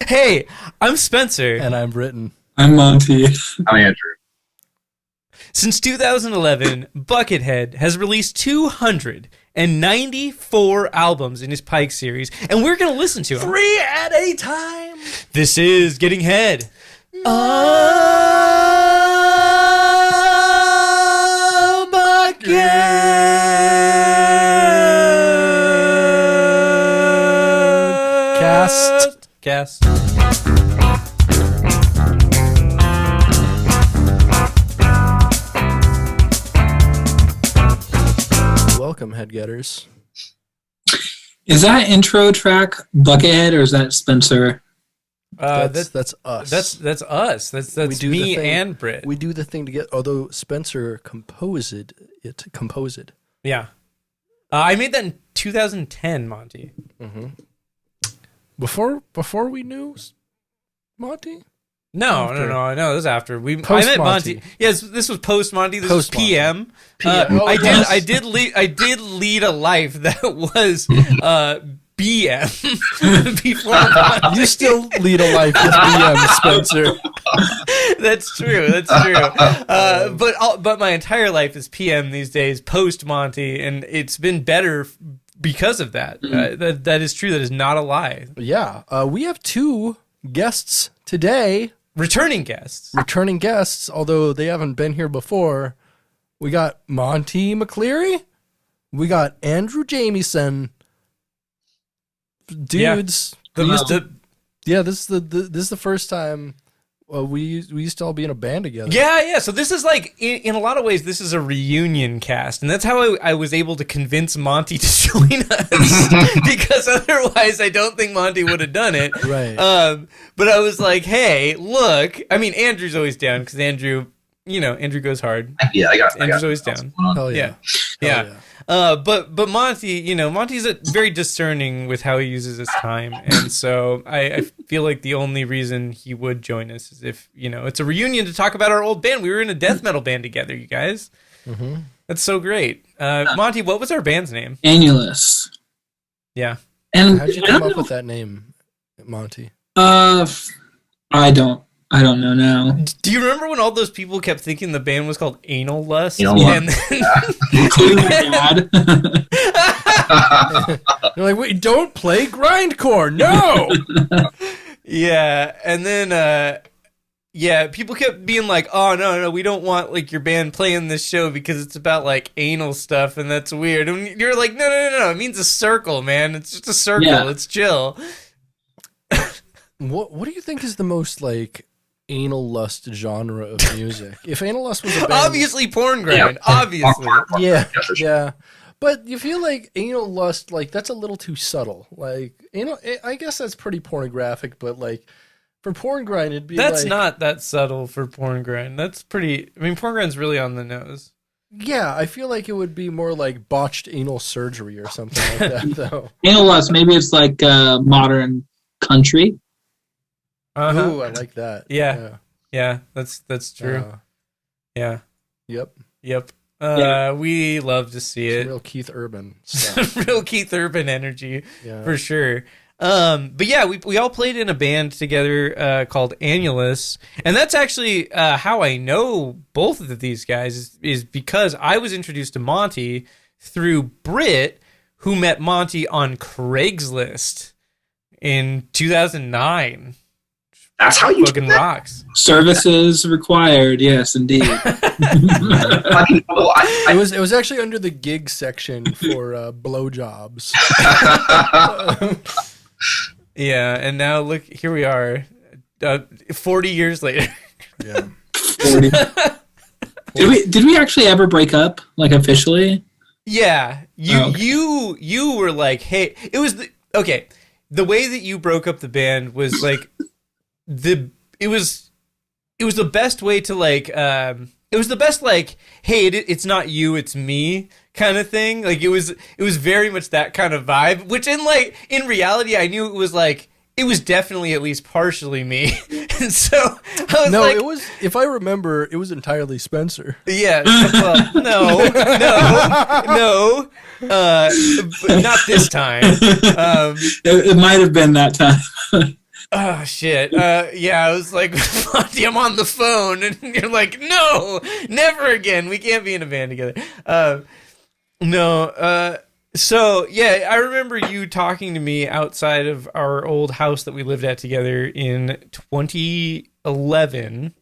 Hey, I'm Spencer. And I'm Britton. I'm Monte. I'm Andrew. Since 2011, Buckethead has released 294 albums in his Pikes series, and we're going to listen to them. 3 at a time. This is Getting Head. Cast. Welcome, headgetters. Is that intro track Buckethead or is that Spencer? That's us. That's us. That's me and Britt. We do the thing to get. Although Spencer composed it. Yeah. I made that in 2010, Monte. Mm-hmm. Before we knew Monte? No. This was after I met Monte. Yes, this was post Monte. This was PM. I did lead a life that was BM before Monte. You still lead a life with BM, Spencer. That's true. But my entire life is PM these days, post Monte, and it's been better because of that. That is true. That is not a lie. Yeah. We have 2 guests today. Returning guests, although they haven't been here before. We got Monte McCleery. We got Andrew Jamieson. Dudes. Yeah. This is the first time we used to all be in a band together. Yeah. So this is like, in a lot of ways, this is a reunion cast. And that's how I was able to convince Monte to join us. Because otherwise, I don't think Monte would have done it. Right. But I was like, hey, look. I mean, Andrew's always down because Andrew goes hard. Yeah, Andrew's always down. Hell yeah. Yeah. But Monte, Monte's very discerning with how he uses his time, and so I feel like the only reason he would join us is if it's a reunion to talk about our old band. We were in a death metal band together, you guys. Mm-hmm. That's so great. Monte, what was our band's name? Annulus. Yeah. And how'd you come up with that name, Monte? I don't know now. Do you remember when all those people kept thinking the band was called Anal Lust? Including Dad. They're like, wait, don't play grindcore, no! Yeah, and then, people kept being like, oh, no, we don't want, like, your band playing this show because it's about, like, anal stuff, and that's weird. And you're like, no, it means a circle, man. It's just a circle. Yeah. It's chill. What do you think is the most, like, anal lust genre of music? If anal lust was a band, obviously porn grind. Obviously. Yeah. But you feel like anal lust, like, that's a little too subtle. Like, I guess that's pretty pornographic, but, like, for porn grind, it'd be that's not that subtle for porn grind. That's pretty, porn grind's really on the nose. Yeah, I feel like it would be more like botched anal surgery or something like that, though. Anal lust, maybe it's like modern country. Uh-huh. Ooh, I like that. Yeah, that's true. Yeah. Yep. We love to see it. Real Keith Urban stuff. Real Keith Urban energy, for sure. But yeah, we all played in a band together called Annulus, and that's actually how I know both of these guys is because I was introduced to Monte through Britt, who met Monte on Craigslist in 2009. That's how you fucking rocks. Services required, yes, indeed. It was actually under the gig section for blowjobs. Yeah, and now look, here we are, 40 years later. Yeah. 40. Did we actually ever break up, like, officially? Yeah, you were like, hey, it was the way that you broke up the band was like it was the best way to like it was the best like, hey, it's not you, it's me kind of thing. Like it was very much that kind of vibe, which in reality I knew it was like it was definitely at least partially me. And so I was it was, if I remember, it was entirely Spencer. Yeah. Well, no. Not this time. It might have been that time. Oh shit. Yeah, I was like, Monte, I'm on the phone, and you're like, no, never again. We can't be in a band together. No. So yeah, I remember you talking to me outside of our old house that we lived at together in 2011,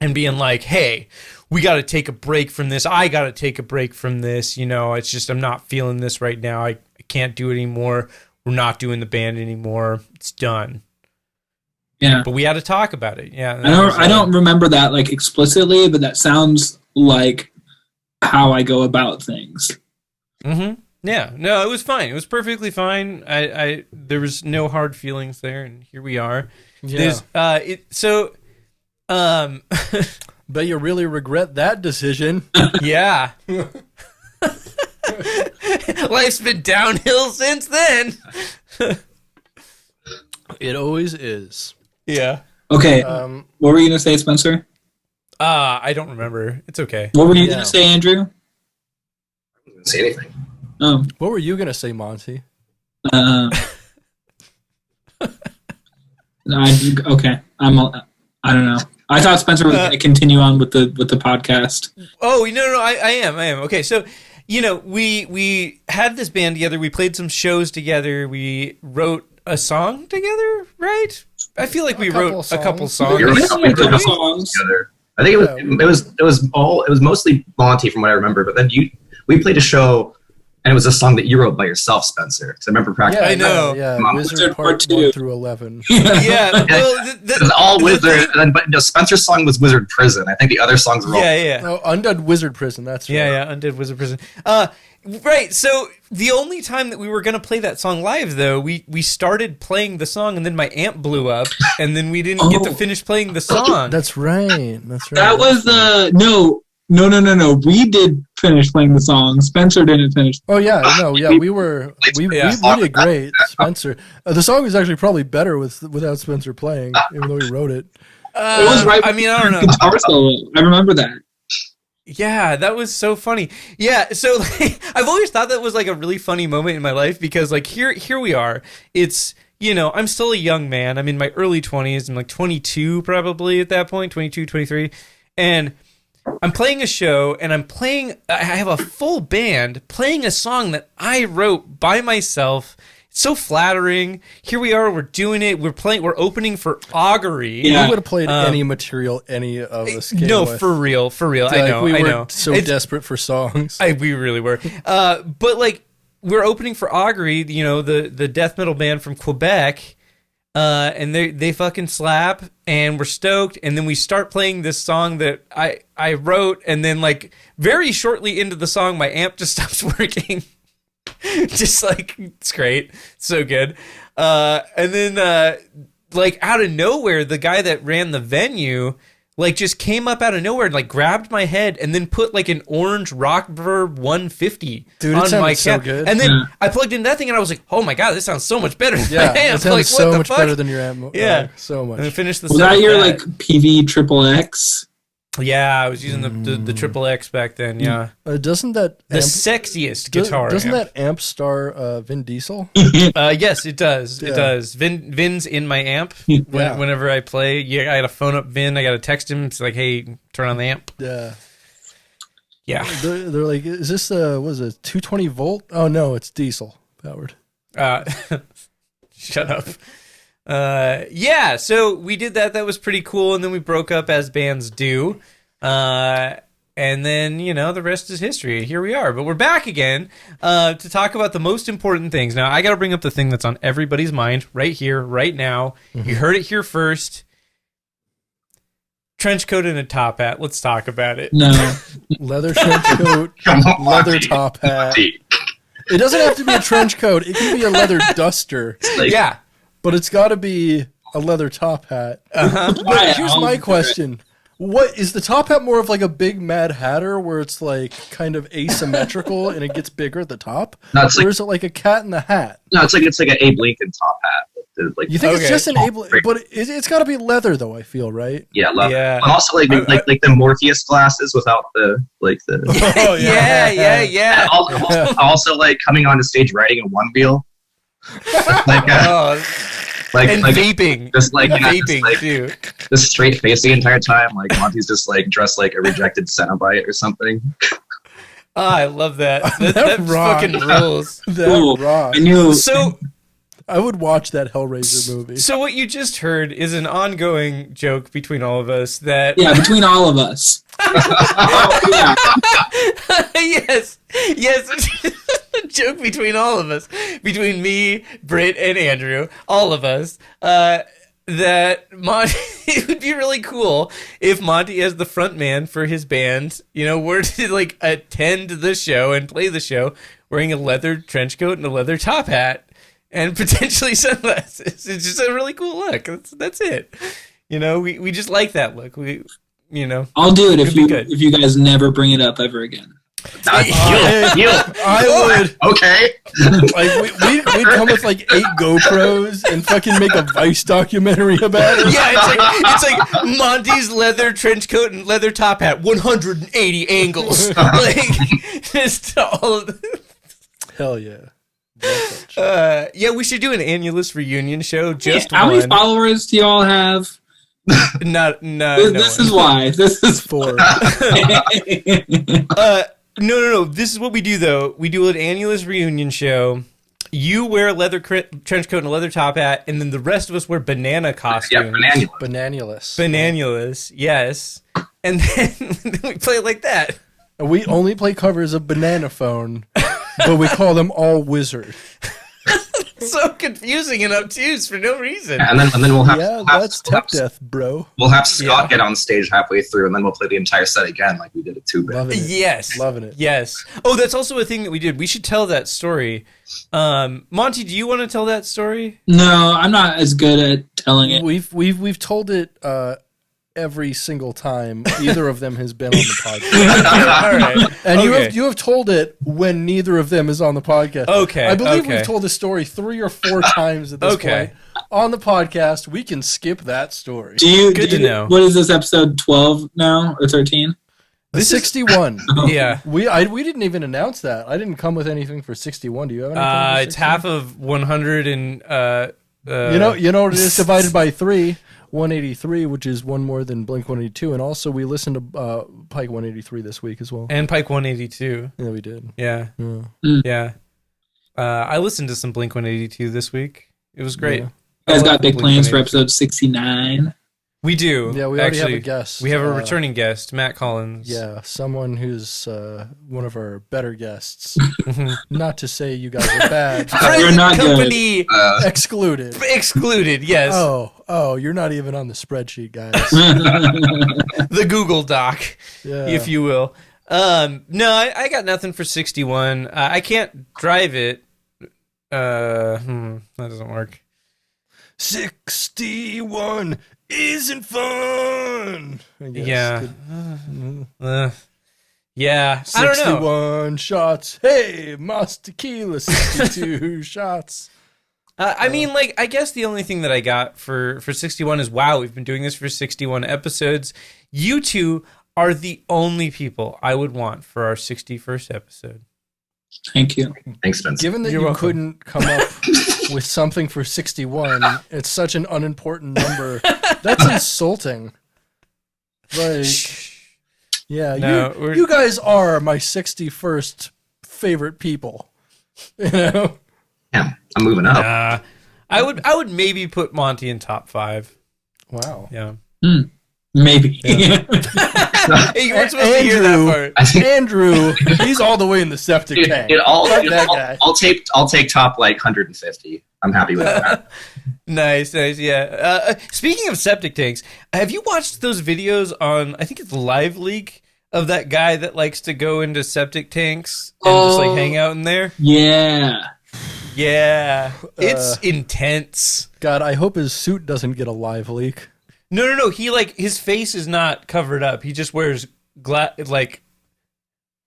and being like, hey, we got to take a break from this. I got to take a break from this. You know, it's just I'm not feeling this right now. I can't do it anymore. We're not doing the band anymore. It's done. Yeah. But we had to talk about it. Yeah. I don't remember that like explicitly, but that sounds like how I go about things. Mm-hmm. Yeah. No, it was fine. It was perfectly fine. I there was no hard feelings there, and here we are. Yeah. Bet you really regret that decision. Yeah. Life's been downhill since then. It always is. Yeah. Okay. What were you gonna say, Spencer? I don't remember. It's okay. What were you gonna say, Andrew? I didn't say anything. Oh. What were you gonna say, Monte? Okay. I don't know. I thought Spencer was going to continue on with the podcast. Oh no, I am. Okay, so you know, we had this band together. We played some shows together. We wrote a song together, right? I feel like we wrote a couple songs. You're right. We wrote a couple songs together. I think it was mostly Monte from what I remember. But then we played a show. And it was a song that you wrote by yourself, Spencer. Because I remember practicing. Yeah, I know. Yeah, Wizard Part 1 through 11. Yeah, well, it was all Wizard. But Spencer's song was Wizard Prison. I think the other songs were all... Yeah. No, Undead Wizard Prison, that's right. Yeah, Undead Wizard Prison. Right, so the only time that we were going to play that song live, though, we started playing the song, and then my amp blew up, and then we didn't get to finish playing the song. That's right. That was, No. We did finish playing the song. Spencer didn't finish. Oh yeah, we did great, Spencer. The song is actually probably better without Spencer playing, even though he wrote it. It was right. I mean, I don't know. Guitar solo. I remember that. Yeah, that was so funny. Yeah, so like, I've always thought that was like a really funny moment in my life because like here we are. It's, you know, I'm still a young man. I'm in my early 20s. I'm like 22 probably at that point, 22, 23, and I'm playing a show, and I have a full band playing a song that I wrote by myself. It's so flattering. Here we are, we're doing it. We're opening for Augury. Yeah. We would have played any material any of us came with. For real. Like, we were so desperate for songs. We really were. But like, we're opening for Augury, you know, the death metal band from Quebec. And they fucking slap, and we're stoked, and then we start playing this song that I wrote, and then like very shortly into the song, my amp just stops working. Just like, it's great, so good. And then like out of nowhere, the guy that ran the venue like just came up out of nowhere and like grabbed my head and then put like an orange Rockverb 150 on my so good. And then I plugged in that thing and I was like, oh my god, this sounds so much better than my amp. It sounds like, so what the much fuck? better than your amp. Yeah, so much. And then finished the Was that your like PV triple X? Yeah, I was using the triple X back then. Yeah, doesn't that the sexiest guitar? Doesn't amp. that amp star Vin Diesel? Yes, it does. Yeah. It does. Vin's in my amp whenever I play. Yeah, I got to phone up Vin. I got to text him. It's like, hey, turn on the amp. Yeah. They're like, is this what is it, 220 volt? Oh no, it's diesel powered. Shut up. Yeah, so we did that. That was pretty cool, and then we broke up as bands do. And then, you know, the rest is history. Here we are. But we're back again to talk about the most important things. Now, I got to bring up the thing that's on everybody's mind right here, right now. Mm-hmm. You heard it here first. Trench coat and a top hat. Let's talk about it. No. Leather trench coat, leather top hat. It doesn't have to be a trench coat. It can be a leather duster. Yeah. But it's got to be a leather top hat. But here's my question. What is the top hat more of like a big Mad Hatter where it's like kind of asymmetrical and it gets bigger at the top? No, or is it like a Cat in the Hat? No, it's like an Abe Lincoln top hat. Like, you think it's just an Abe, but it's got to be leather though. I feel right. Yeah, leather. Yeah. And also like the Morpheus glasses without the. Oh, yeah. And also like coming on the stage riding a one wheel. and vaping. Just like vaping too. Just straight face the entire time. Like Monty's just like dressed like a rejected Cenobite or something. Oh, I love that. That fucking rules. That rock. So I would watch that Hellraiser movie. So what you just heard is an ongoing joke between all of us that... Yeah, between all of us. Yes. A joke between all of us. Between me, Britt, and Andrew. All of us. That Monty... It would be really cool if Monty, as the front man for his band, were to, like, attend the show and play the show wearing a leather trench coat and a leather top hat. And potentially sunglasses. It's just a really cool look. That's it. We just like that look. I'll do it if you guys never bring it up ever again. I would. Okay. Like we'd come with like 8 GoPros and fucking make a Vice documentary about it. Yeah, it's like Monty's leather trench coat and leather top hat, 180 angles. Like just all of Hell yeah. Yeah, we should do an Annulus reunion show. Just how one. many followers do y'all have? No. This is why. This is 4. No. This is what we do though. We do an Annulus reunion show. You wear a leather trench coat and a leather top hat, and then the rest of us wear banana costumes. Yeah, Bananulus. Yes. And then we play it like that. And we only play covers of Banana Phone. But we call them all Wizard. So confusing and obtuse for no reason. And then we'll have that's tech death, bro. We'll have Scott get on stage halfway through, and then we'll play the entire set again, like we did at 2-bit. Loving it. Yes, loving it. Yes. Oh, that's also a thing that we did. We should tell that story. Monty, do you want to tell that story? No, I'm not as good at telling it. We've told it every single time either of them has been on the podcast. All right. And you have told it when neither of them is on the podcast. Okay. I believe we've told this story 3 or 4 times at this point. On the podcast, we can skip that story. Good to know. What is this, episode 12 now or 13? This 61. Yeah. We didn't even announce that. I didn't come with anything for 61. Do you have anything? It's half of 100 and you know what it is divided by 3. 183, which is one more than Blink 182, and also we listened to Pike 183 this week as well. And Pike 182. Yeah, we did. Yeah. I listened to some Blink 182 this week. It was great. Yeah. You guys got big plans for episode 69? We do. Yeah, we already have a guest. We have a returning guest, Matt Collins. Yeah, someone who's one of our better guests. Not to say you guys are bad. You're not company good. Excluded. Excluded, yes. Oh, you're not even on the spreadsheet, guys. The Google Doc, if you will. No, I got nothing for 61. I can't drive it. That doesn't work. 61 isn't fun. Yeah. Yeah. 61 I don't know. Shots. Hey, Mas Tequila, 62 shots. I mean, like, I guess the only thing that I got for 61 is, wow, we've been doing this for 61 episodes. You two are the only people I would want for our 61st episode. Thank you. Thanks, Spencer. Given that you couldn't come up with something for 61, it's such an unimportant number. That's insulting. Like, yeah, no, you guys are my 61st favorite people. You know? Yeah, I'm moving up. I would maybe put Monty in top 5. Wow. Yeah. Maybe. Yeah. Hey, you weren't supposed to hear that part. Andrew, he's all the way in the septic tank. I'll take top like 150. I'm happy with that. Nice, yeah. Speaking of septic tanks, have you watched those videos on, I think it's LiveLeak, of that guy that likes to go into septic tanks and just like hang out in there? Yeah. Yeah. It's intense. God, I hope his suit doesn't get a live leak. No. He his face is not covered up. He just wears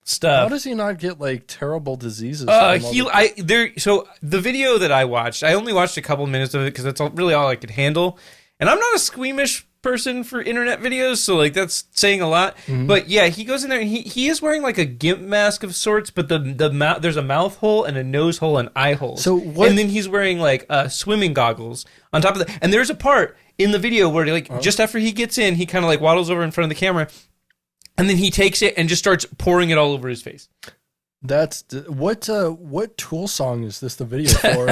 stuff. How does he not get like terrible diseases? So the video that I watched, I only watched a couple minutes of it because that's really all I could handle. And I'm not a squeamish person for internet videos, so like that's saying a lot. Mm-hmm. But yeah, he goes in there and he is wearing like a gimp mask of sorts, but there's a mouth hole and a nose hole and eye holes. So what? And then he's wearing like swimming goggles on top of that. And there's a part in the video where like just after he gets in, he kind of like waddles over in front of the camera, and then he takes it and just starts pouring it all over his face. That's what Tool song is this the video for?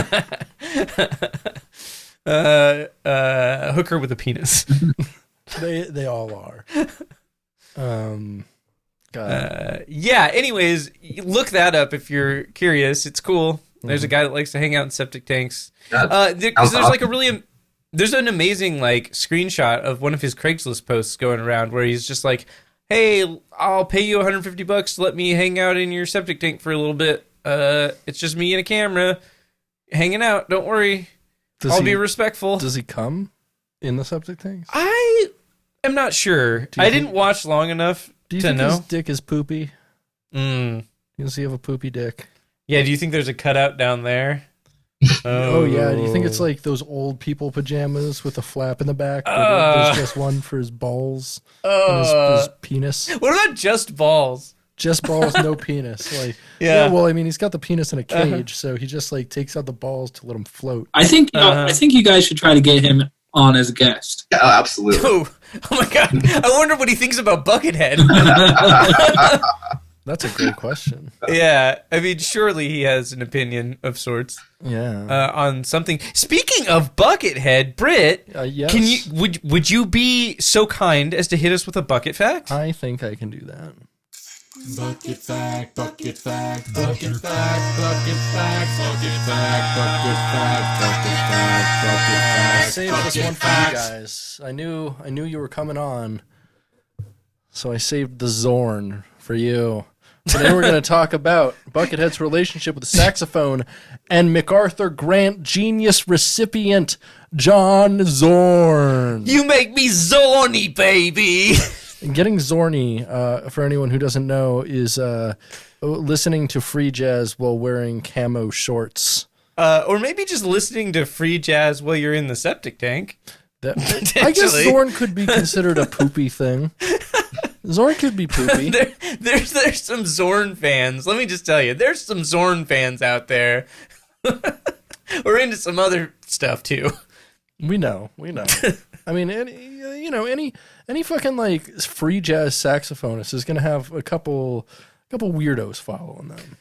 Hooker with a penis. They all are. Yeah. Anyways, look that up if you're curious. It's cool. There's a guy that likes to hang out in septic tanks. There's like there's an amazing like screenshot of one of his Craigslist posts going around where he's just like, "Hey, I'll pay you $150 to let me hang out in your septic tank for a little bit. It's just me and a camera hanging out. Don't worry. I'll be respectful." Does he come in the septic tanks? I am not sure. I didn't watch long enough to know. His dick is poopy? Does he have a poopy dick? Yeah, do you think there's a cutout down there? Oh yeah, do you think it's like those old people pajamas with a flap in the back? There's just one for his balls and his penis. What about just balls? Just balls, no penis. Like, yeah. Well, I mean, he's got the penis in a cage, so he just like takes out the balls to let him float. I think you guys should try to get him on as a guest. Yeah, absolutely. Oh my god! I wonder what he thinks about Buckethead. That's a great question. Yeah, I mean, surely he has an opinion of sorts. Yeah. On something. Speaking of Buckethead, Britt, yes. Can you would you be so kind as to hit us with a bucket fact? I think I can do that. Bucket fact, bucket fact, bucket fact, bucket fact, bucket fact, bucket fact, bucket fact, bucket fact. I saved this one for you guys. I knew you were coming on, so I saved the Zorn for you. Today we're going to talk about Buckethead's relationship with the saxophone and MacArthur Grant Genius recipient John Zorn. You make me zorny, baby. Getting zorny, for anyone who doesn't know, is listening to free jazz while wearing camo shorts. Or maybe just listening to free jazz while you're in the septic tank. I guess Zorn could be considered a poopy thing. Zorn could be poopy. There's some Zorn fans. Let me just tell you, there's some Zorn fans out there. We're into some other stuff too. We know. I mean, any fucking like free jazz saxophonist is gonna have a couple weirdos following them.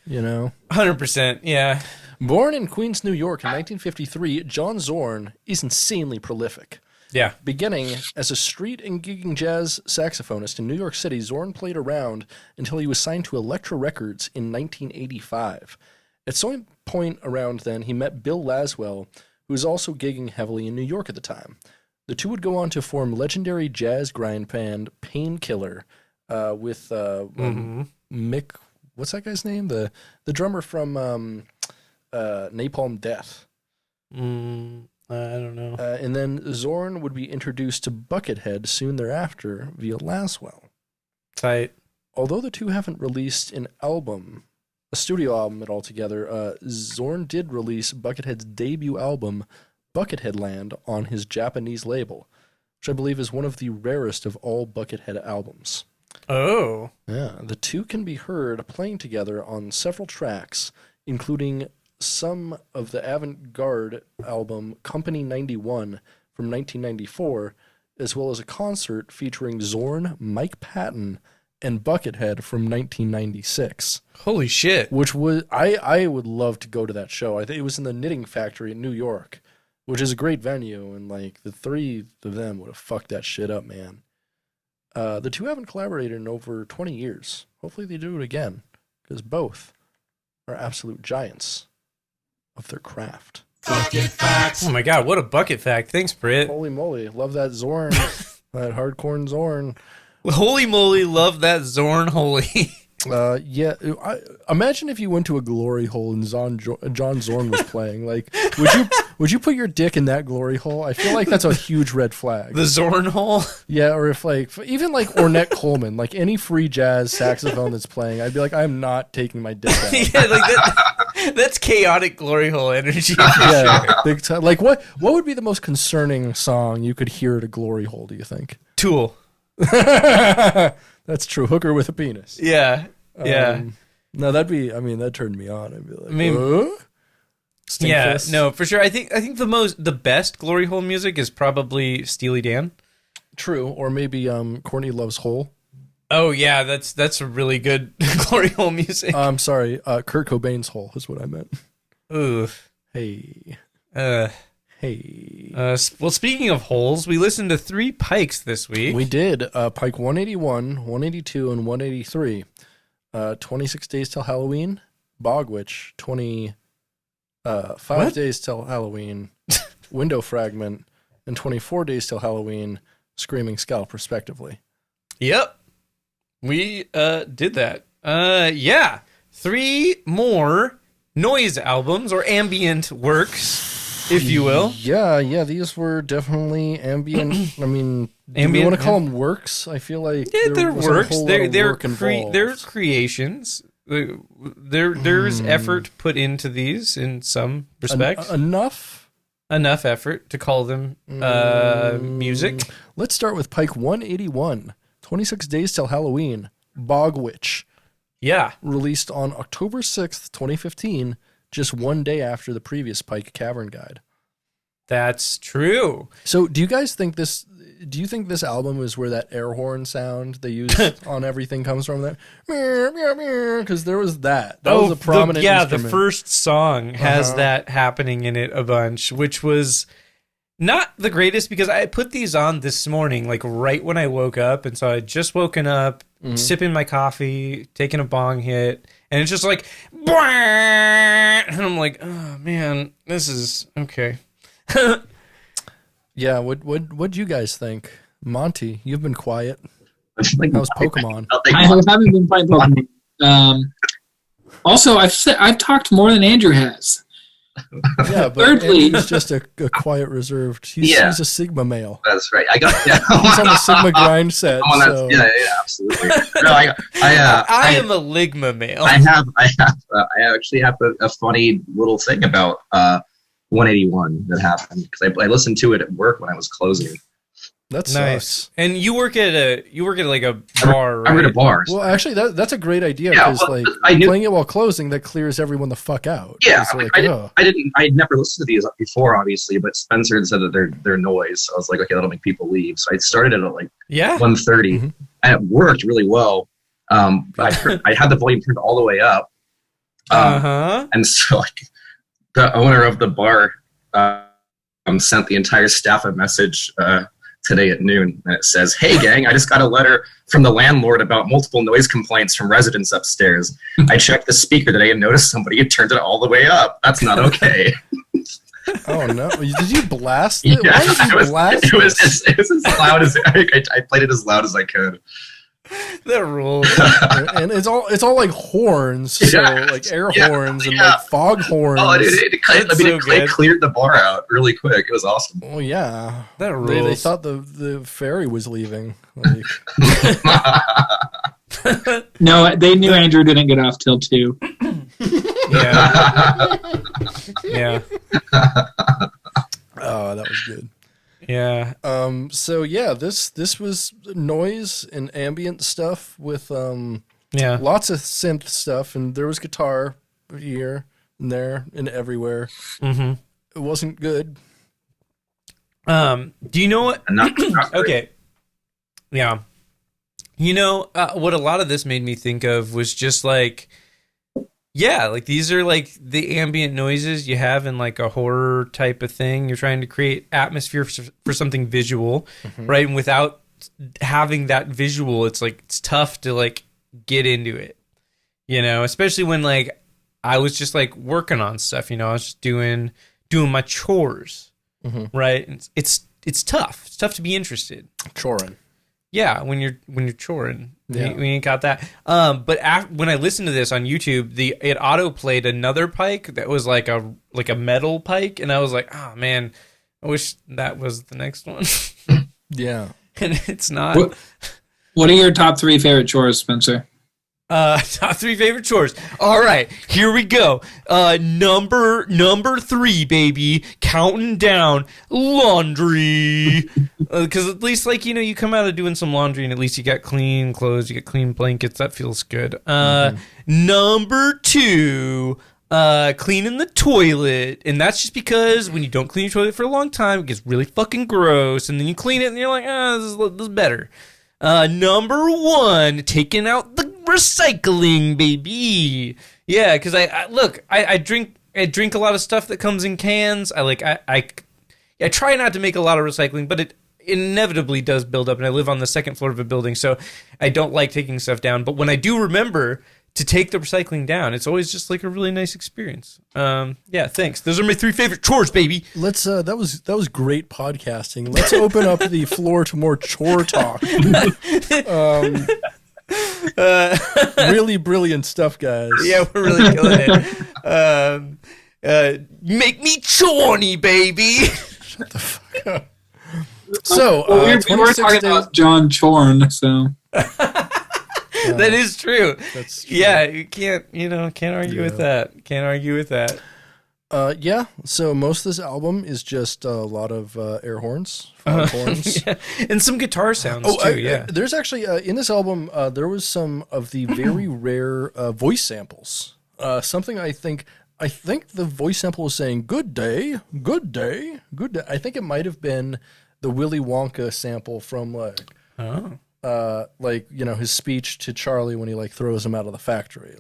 100%. Yeah. Born in Queens, New York in 1953, John Zorn is insanely prolific. Yeah. Beginning as a street and gigging jazz saxophonist in New York City, Zorn played around until he was signed to Elektra Records in 1985. At some point around then, he met Bill Laswell, who was also gigging heavily in New York at the time. The two would go on to form legendary jazz grind band Painkiller with Mick, what's that guy's name? The drummer from Napalm Death. I don't know. And then Zorn would be introduced to Buckethead soon thereafter via Laswell. Tight. Although the two haven't released a studio album at all together, Zorn did release Buckethead's debut album, Buckethead Land, on his Japanese label, which I believe is one of the rarest of all Buckethead albums. Oh. Yeah, the two can be heard playing together on several tracks, including some of the avant-garde album Company 91 from 1994, as well as a concert featuring Zorn, Mike Patton, and Buckethead from 1996. Holy shit. Which was, I would love to go to that show. I think it was in the Knitting Factory in New York, which is a great venue, and like the three of them would have fucked that shit up, man. The two haven't collaborated in over 20 years. Hopefully they do it again, because both are absolute giants of their craft. Bucket facts. Oh my god, what a bucket fact. Thanks, Britt. Holy moly, love that Zorn. That hardcore Zorn. Holy moly, love that Zorn holy. Yeah, imagine if you went to a glory hole and John Zorn was playing. Like, would you put your dick in that glory hole? I feel like that's a huge red flag. The Zorn hole? Yeah, or if even like Ornette Coleman, like any free jazz saxophone that's playing, I'd be like, I'm not taking my dick out. Yeah, like that's chaotic glory hole energy. Yeah, sure. Big time. Like, what would be the most concerning song you could hear at a glory hole, do you think? Tool. That's true. Hooker with a penis. Yeah. Yeah. No, that turned me on. I'd be like, Stinkfist. no, for sure. I think the best Glory Hole music is probably Steely Dan. True, or maybe Courtney Love's Hole. Oh yeah, that's a really good Glory Hole music. I'm sorry, Kurt Cobain's Hole is what I meant. Ooh. Hey. Hey. Well, speaking of holes, we listened to 3 Pikes this week. We did. Pike 181, 182, and 183. 26 Days Till Halloween, Bogwitch. 5 Days Till Halloween, Window Fragment, and 24 Days Till Halloween, Screaming Scalp, respectively. Yep. We did that. Yeah. 3 more noise albums or ambient works, if you will. Yeah, these were definitely ambient. I mean, do we want to call them works? I feel like they're works. They're work creations. There's effort put into these in some respects. Enough effort to call them music. Let's start with Pike 181, 26 Days Till Halloween, Bogwitch. Yeah. Released on October 6th, 2015, just one day after the previous Pike Cavern Guide. That's true. So do you guys think this... Do you think this album is where that air horn sound they use on everything comes from? That because there was that. That was a prominent instrument. The first song has that happening in it a bunch, which was not the greatest because I put these on this morning, like right when I woke up, and so I had just woken up, sipping my coffee, taking a bong hit, and it's just like, and I'm like, oh man, this is okay. Yeah, what'd you guys think? Monte, you've been quiet. Like, How's Pokemon? I haven't been playing Pokemon. Also, I've talked more than Andrew has. Yeah, but Thirdly, he's just a quiet, reserved. He's a Sigma male. That's right. He's on the Sigma grind set. So. Yeah, absolutely. No, I am a Ligma male. I actually have a funny little thing about 181 that happened because I listened to it at work when I was closing. That's nice. And you work at like a bar, right? I'm at a bar. Well, actually, that's a great idea because playing it while closing that clears everyone the fuck out. Yeah, like, I'd never listened to these before, obviously, but Spencer had said that they're noise. So I was like, okay, that'll make people leave. So I started it at like 1:30, and it worked really well. I had the volume turned all the way up, and so like the owner of the bar sent the entire staff a message today at noon, and it says, "Hey gang, I just got a letter from the landlord about multiple noise complaints from residents upstairs. I checked the speaker today and noticed somebody had turned it all the way up. That's not okay." Oh no! Did you blast it? Yeah, Why did you blast it? It was as loud as I played it as loud as I could. That rules. And it's all like horns, so like air horns and like fog horns. Oh, it cleared the bar out really quick. It was awesome. Oh yeah, that rules. They thought the ferry was leaving. Like. No, they knew Andrew didn't get off till 2. Yeah. Oh, that was good. Yeah. So yeah, this was noise and ambient stuff with lots of synth stuff, and there was guitar here and there and everywhere. Mm-hmm. It wasn't good. Do you know what? Okay. Yeah. You know what a lot of this made me think of was just like, yeah, like these are like the ambient noises you have in like a horror type of thing. You're trying to create atmosphere for something visual, right? And without having that visual, it's like it's tough to like get into it, you know. Especially when like I was just like working on stuff, you know. I was just doing my chores, right? And it's tough. It's tough to be interested. Choring. Yeah, when you're choring, we ain't got that. But when I listened to this on YouTube, it auto played another Pike that was like a metal Pike, and I was like, oh man, I wish that was the next one. Yeah, and it's not. What are your top 3 favorite chores, Spencer? Top 3 favorite chores. All right, here we go. Number 3, baby. Counting down laundry. Because at least, like, you know, you come out of doing some laundry and at least you got clean clothes, you got clean blankets. That feels good. Number 2, cleaning the toilet, and that's just because when you don't clean your toilet for a long time, it gets really fucking gross, and then you clean it, and you're like, this is better. Number 1, taking out the recycling, baby. Yeah, because I drink a lot of stuff that comes in cans. I try not to make a lot of recycling, but it inevitably does build up, and I live on the second floor of a building, so I don't like taking stuff down. But when I do remember to take the recycling down, it's always just like a really nice experience. Yeah, thanks. Those are my 3 favorite chores, baby. Let's that was great podcasting. Let's open up the floor to more chore talk. Really brilliant stuff, guys. Yeah, we're really killing it. Make me chorny, baby. Shut the fuck up. So we were talking about John Chorn, so that is true. That's true. Yeah, you can't argue with that. Can't argue with that. Yeah. So most of this album is just a lot of air horns, horns, yeah. And some guitar sounds too. There's actually in this album there was some of the very rare voice samples. Something I think the voice sample was saying "Good day, good day, good day." I think it might have been the Willy Wonka sample from his speech to Charlie when he throws him out of the factory.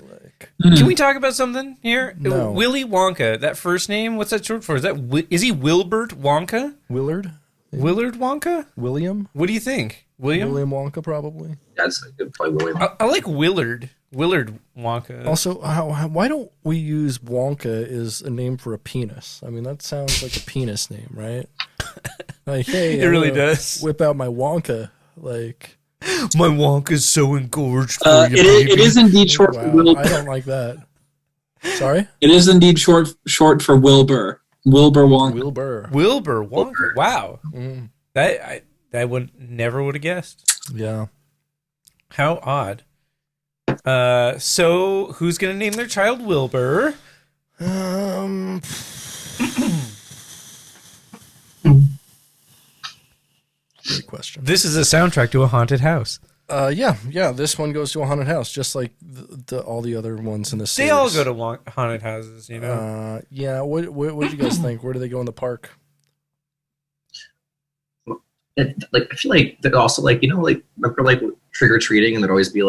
Can we talk about something here? No. Willy Wonka, that first name, what's that short for? Is he Wilbert Wonka? Willard Wonka? William? What do you think? William Wonka, probably. That's probably William. I like Willard Wonka. Also, why don't we use Wonka as a name for a penis? I mean, that sounds like a penis name, right? Hey, it really does. Whip out my Wonka, My Wonka's so engorged for you, baby. It is indeed short for Wilbur. I don't like that. Sorry? It is indeed short for Wilbur. Wilbur Wonka. Wilbur Wonka. Wow. Mm. That never would have guessed. Yeah. How odd. So who's gonna name their child Wilbur? Great question. This is a soundtrack to a haunted house. Yeah. This one goes to a haunted house, just like all the other ones in the series. They all go to haunted houses, you know. Yeah. What do you guys think? Where do they go in the park? I feel like they're also remember trick or treating, and there'd always be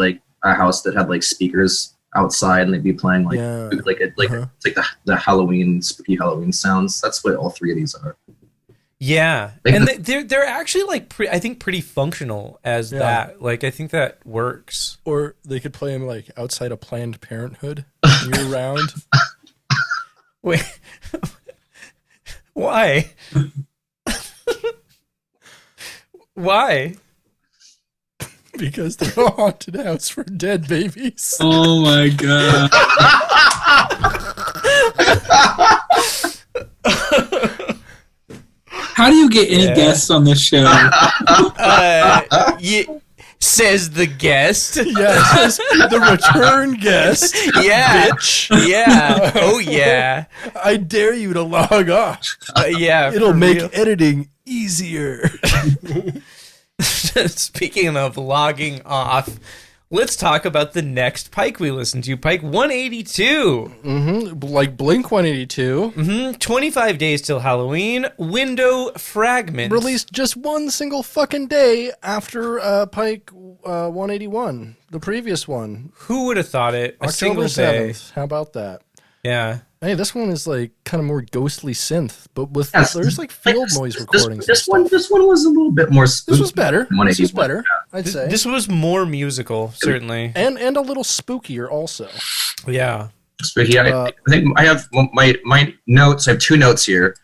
a house that had speakers outside, and they'd be playing the Halloween spooky Halloween sounds. That's what all 3 of these are. Yeah, and they're actually I think pretty functional as that. I think that works. Or they could play them outside of Planned Parenthood year round. Wait, why? Why? Because they're a haunted house for dead babies. Oh my god. How do you get any guests on this show? Says the guest. Yeah, says the return guest. Yeah. Bitch. Yeah. Oh, yeah. I dare you to log off. Yeah. It'll make editing easier. Speaking of logging off, let's talk about the next Pike we listened to, Pike 182. Mm-hmm. Like Blink 182. Mm-hmm. 25 days till Halloween. Window Fragment. Released just one single fucking day after Pike 181, the previous one. Who would have thought it? October 7th. How about that? Yeah. Hey, this one is kind of more ghostly synth, but with there's field noise recordings. This one was a little bit more spooky. This was better. This was better, I'd say. This was more musical, certainly, and a little spookier also. Yeah, spooky. I think I have my notes. I have 2 notes here.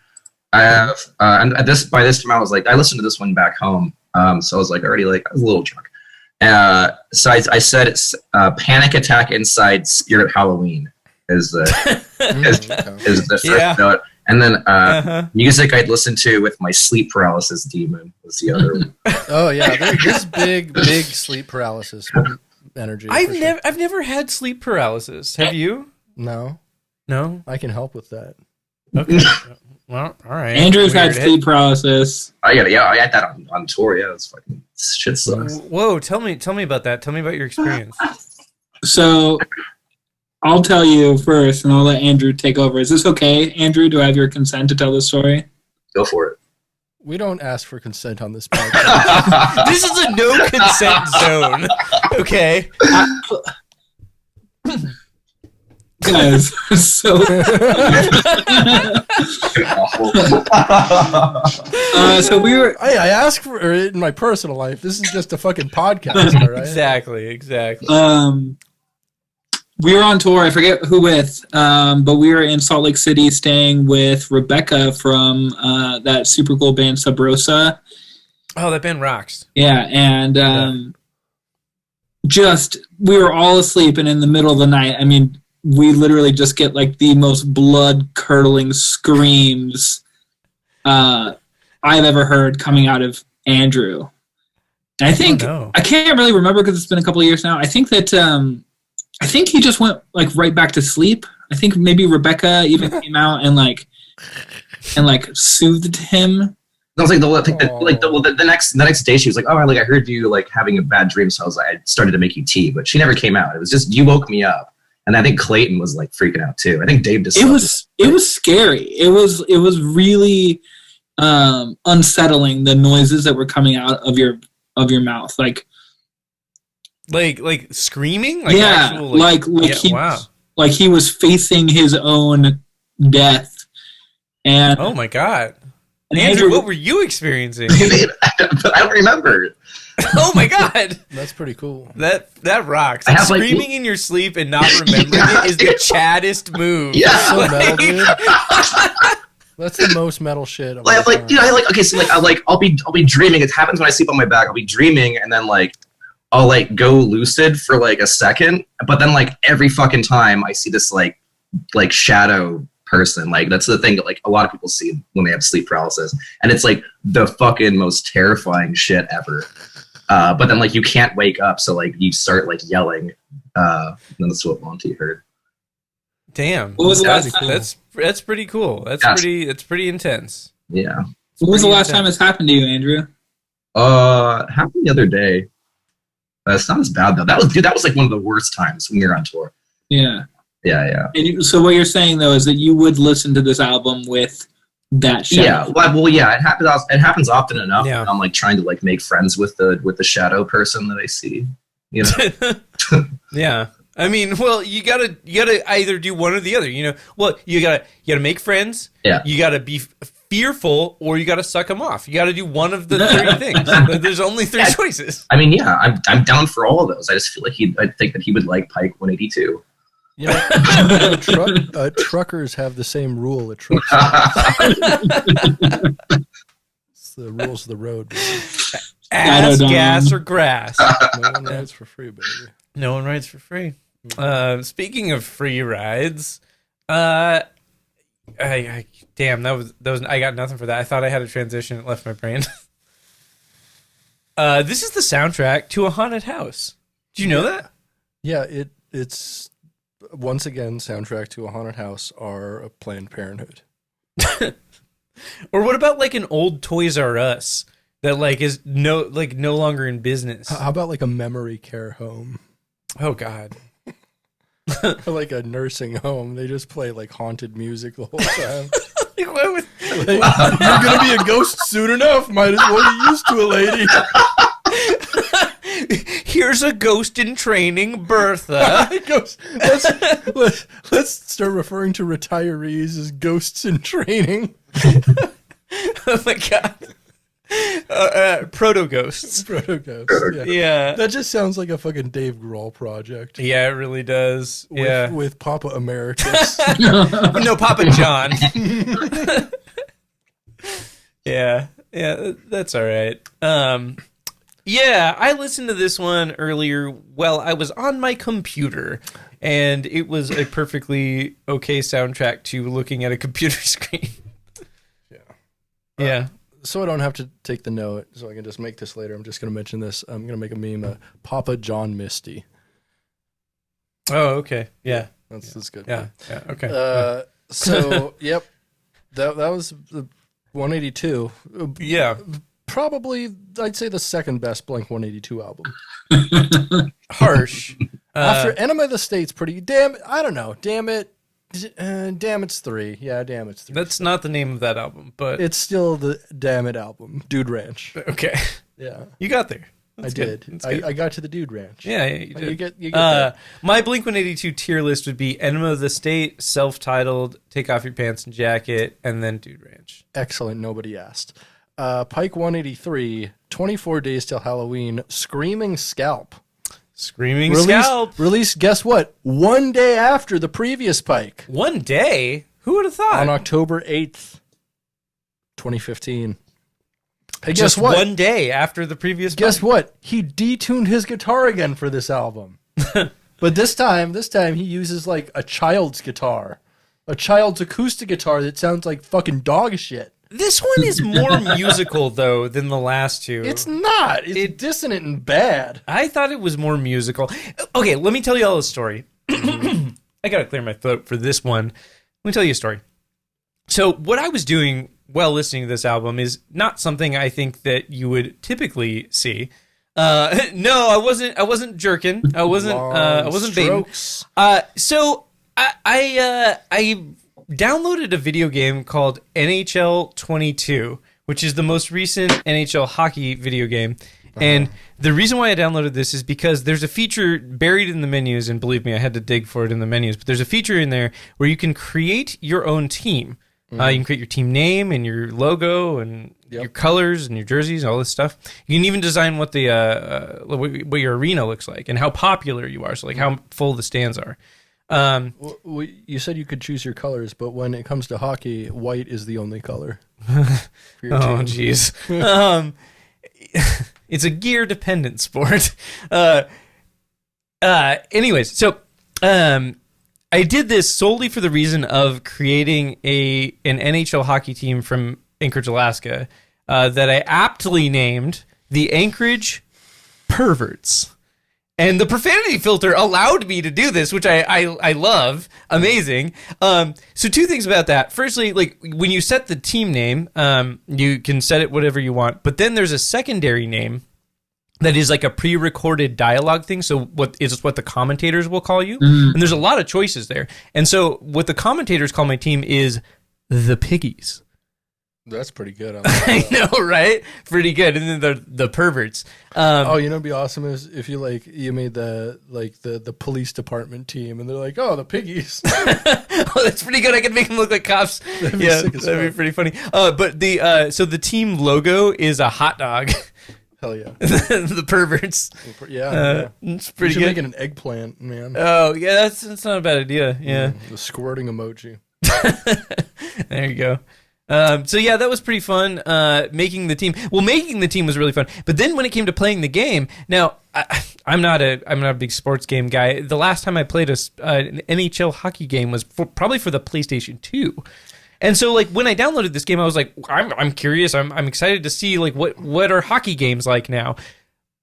I have and by this time I was I listened to this one back home, so I was already I was a little drunk. So I said it's Panic Attack Inside Spirit Halloween. Is the first note, and then music I'd listen to with my sleep paralysis demon was the other one. Oh yeah, there's big sleep paralysis energy. I've never had sleep paralysis. Have you? No. I can help with that. Okay. Well, all right. Andrew's had sleep paralysis. I had that on tour. Yeah, it's fucking shit sucks. Whoa, tell me about that. Tell me about your experience. So I'll tell you first, and I'll let Andrew take over. Is this okay, Andrew? Do I have your consent to tell this story? Go for it. We don't ask for consent on this podcast. This is a no consent zone. Okay. Guys, so so we were. I ask for it in my personal life. This is just a fucking podcast, all right? Exactly. We were on tour. I forget who with, but we were in Salt Lake City, staying with Rebecca from that super cool band Sub Rosa. Oh, that band rocks. Yeah, and just we were all asleep, and in the middle of the night, I mean, we literally just get like the most blood-curdling screams I've ever heard coming out of Andrew. And I think I can't really remember because it's been a couple of years now. I think that I think he just went like right back to sleep. I think maybe Rebecca even came out and soothed him. I was like, the next day she was like, oh, I heard you like having a bad dream, so I started to make you tea, but she never came out. It was just you woke me up, and I think Clayton was like freaking out too. I think Dave just it was scary. It was really unsettling, the noises that were coming out of your mouth, like screaming, like he was facing his own death. And oh my god. Andrew, what were you experiencing? I don't remember. Oh my god, that's pretty cool. That rocks. Like, screaming in your sleep and not remembering it is the chaddest move. Yeah, that's so metal, dude. That's the most metal shit. I'll be dreaming. It happens when I sleep on my back. I'll be dreaming, and then I'll go lucid for a second, but then every fucking time I see this shadow person, that's the thing that a lot of people see when they have sleep paralysis, and it's the fucking most terrifying shit ever. But then you can't wake up, so you start yelling. And that's what Monte heard. Damn, what was that's pretty cool. That's pretty intense. Yeah. When was the last time this happened to you, Andrew? It happened the other day. It's not as bad though. That was one of the worst times when we were on tour. Yeah. Yeah. And so what you're saying though is that you would listen to this album with that shadow. Yeah. It happens often enough. Yeah. I'm trying to make friends with the shadow person that I see. You know. Yeah. I mean, well, you gotta either do one or the other. You know, well, you gotta make friends. Yeah. You gotta be fearful, or you gotta suck them off. You gotta do one of the three things. There's only three choices. I mean, yeah, I'm down for all of those. I just feel I think that he would like Pike 182. Yeah, truckers have the same rule at truck It's the rules of the road. Ass, gas, or grass. No one rides for free, baby. No one rides for free. Speaking of free rides, damn, that was I got nothing for that. I thought I had a transition. It left my brain. This is the soundtrack to a haunted house. Do you know that? Yeah, it's once again soundtrack to a haunted house or a Planned Parenthood. Or what about an old Toys R Us that is no longer in business? How about a memory care home? Oh God. Or a nursing home. They just play haunted music the whole time. You're gonna be a ghost soon enough. Might as well get used to it, lady. Here's a ghost in training, Bertha. Let's start referring to retirees as ghosts in training. Oh my God. Proto-ghosts. Yeah. That just sounds like a fucking Dave Grohl project. Yeah, it really does. With Papa Emeritus. No, Papa John. Yeah, that's all right. Yeah, I listened to this one earlier while I was on my computer, and it was a perfectly okay soundtrack to looking at a computer screen. Yeah. So I don't have to take the note, so I can just make this later. I'm just going to mention this. I'm going to make a meme, Papa John Misty. Oh, okay. Yeah. That's good. Yeah. Okay. So, yep. That was the 182. Yeah. Probably, I'd say the second best Blink 182 album. Harsh. After Enema of the State's pretty... I don't know. Damn It. Damn It's 3. Yeah, Damn It's 3. That's not the name of that album, but... It's still the Damn It album. Dude Ranch. Okay. Yeah. You got there. I did. I got to the Dude Ranch. Yeah, you did. You get that. My Blink-182 tier list would be Enema of the State, Self-Titled, Take Off Your Pants and Jacket, and then Dude Ranch. Excellent. Nobody asked. Pike 183, 24 Days Till Halloween, Screaming Scalp. Screaming Scalp. Released, guess what? 1 day after the previous Pike. 1 day? Who would have thought? On October 8th, 2015. Hey, Just guess what? 1 day after the previous Guess Pike. what? He detuned his guitar again for this album. But this time he uses like a child's guitar. A child's acoustic guitar that sounds like fucking dog shit. This one is more musical, though, than the last two. It's not. It's dissonant and bad. I thought it was more musical. Okay, let me tell you all a story. I gotta clear my throat for this one. Let me tell you a story. So what I was doing while listening to this album is not something I think that you would typically see. No, I wasn't jerking. I wasn't baiting. So I downloaded a video game called NHL 22, which is the most recent NHL hockey video game. And the reason why I downloaded this is because there's a feature buried in the menus, and believe me, I had to dig for it in the menus, but there's a feature in there where you can create your own team. You can create your team name and your logo and your colors and your jerseys and all this stuff. You can even design what the what your arena looks like and how popular you are, so like how full the stands are. You said you could choose your colors, but when it comes to hockey, white is the only color. Oh, jeez. It's a gear-dependent sport. Anyways, so I did this solely for the reason of creating an NHL hockey team from Anchorage, Alaska, that I aptly named the Anchorage Perverts. And the profanity filter allowed me to do this, which I love. Amazing. So two things about that. Firstly, like when you set the team name, you can set it whatever you want. But then there's a secondary name that is like a pre-recorded dialogue thing. So what the commentators will call you. And there's a lot of choices there. And so what the commentators call my team is the Piggies. That's pretty good. I know, right? Pretty good. And then the Perverts. You know, it'd be awesome if you made the police department team, and they're like, oh, the Piggies. Oh, that's pretty good. I could make them look like cops. That'd be pretty funny. But the team logo is a hot dog. Hell yeah. The Perverts. Yeah. It's pretty good. good. Make it an eggplant, man. Oh yeah, that's not a bad idea. Yeah. The squirting emoji. There you go. So yeah, that was pretty fun. Making the team was really fun. But then when it came to playing the game, now I'm not a big sports game guy. The last time I played an NHL hockey game was probably for the PlayStation 2. And so like when I downloaded this game, I was like, I'm curious. I'm excited to see like what are hockey games like now.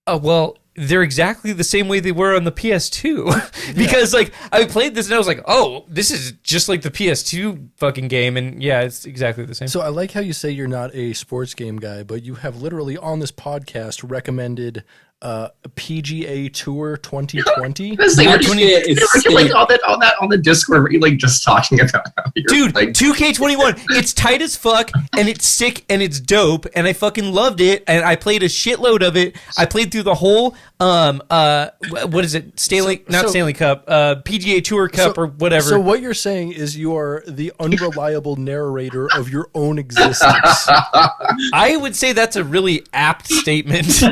Well, they're exactly the same way they were on the PS2 because like I played this and I was like, oh, this is just like the PS2 fucking game. And yeah, it's exactly the same. So I like how you say you're not a sports game guy, but you have literally on this podcast recommended PGA Tour 2020. It's like all that on the Discord where you like just talking about how dude, like 2K21. It's tight as fuck and it's sick and it's dope and I fucking loved it and I played a shitload of it. I played through the whole what is it? Stanley Cup, PGA Tour Cup or whatever. So what you're saying is you are the unreliable narrator of your own existence. I would say that's a really apt statement.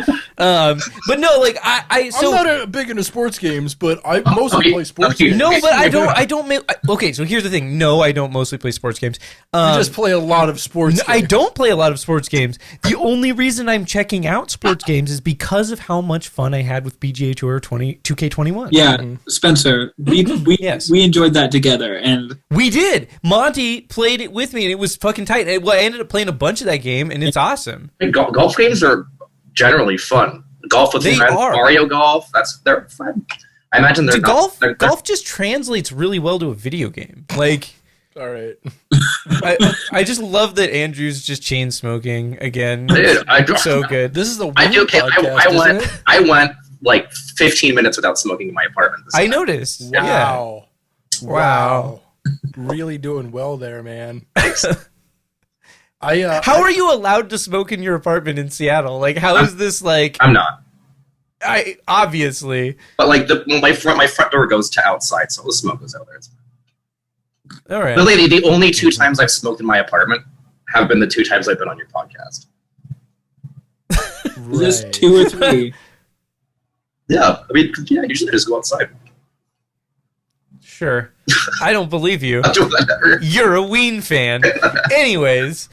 But no, like I'm not big into sports games, but I mostly play sports games. No, but I don't. Okay, so here's the thing. No, I don't mostly play sports games. You just play a lot of sports games. I don't play a lot of sports games. The only reason I'm checking out sports games is because of how much fun I had with PGA Tour 2K21. Yeah, Spencer, we enjoyed that together, and we did. Monte played it with me, and it was fucking tight. I ended up playing a bunch of that game, and it's awesome. Golf games are generally fun. Golf with friends, Mario Golf. They're fun. I imagine they're golf just translates really well to a video game. Like, all right. I just love that Andrew's just chain smoking again. Dude, so good. This is the podcast, I went like 15 minutes without smoking in my apartment. I noticed. Wow. Yeah. Wow. Really doing well there, man. Thanks. How are you allowed to smoke in your apartment in Seattle? Like, how is this like? I'm not. I obviously. But like my front door goes to outside, so the smoke goes out there. It's fine. All right. But lady, the only 2 times I've smoked in my apartment have been the 2 times I've been on your podcast. Is this 2 or 3? Yeah, I mean, yeah, usually I just go outside. Sure. I don't believe you. I'll do whatever. You're a Ween fan. Anyways.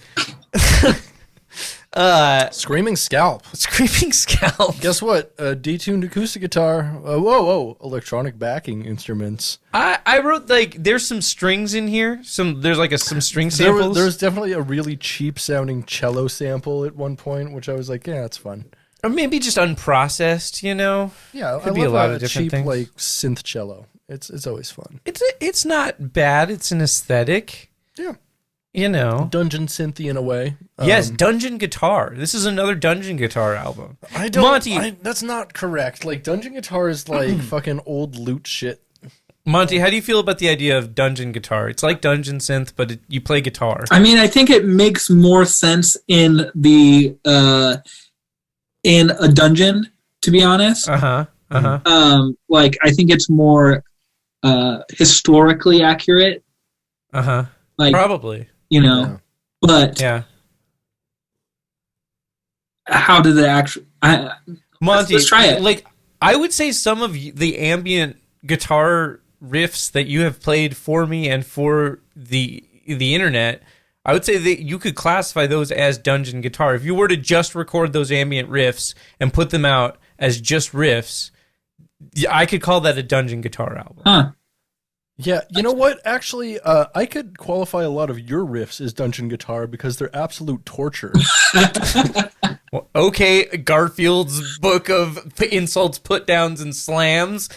Screaming Scalp. Screaming Scalp. Guess what? A detuned acoustic guitar. Whoa. Electronic backing instruments. I wrote, like, there's some strings in here. There's like some string samples. There was definitely a really cheap sounding cello sample at one point, which I was like, yeah, that's fun. Or maybe just unprocessed, you know? Yeah, Could I be love a lot of different cheap things. like synth cello. It's always fun. It's not bad. It's an aesthetic. Yeah. You know. Dungeon synthy in a way. Yes, Dungeon Guitar. This is another Dungeon Guitar album. Monte, that's not correct. Like Dungeon Guitar is like fucking old loot shit. Monte, how do you feel about the idea of Dungeon Guitar? It's like Dungeon Synth, but you play guitar. I mean, I think it makes more sense in a dungeon, to be honest. Like, I think it's more historically accurate. Like, probably. You know, Yeah. but Yeah. How did it actually? Monte, let's try it. Like, I would say some of the ambient guitar riffs that you have played for me and for the internet, I would say that you could classify those as dungeon guitar. If you were to just record those ambient riffs and put them out as just riffs, I could call that a dungeon guitar album. Huh. Yeah, you know what? Actually, I could qualify a lot of your riffs as dungeon guitar because they're absolute torture. Well, okay, Garfield's book of insults, put downs, and slams.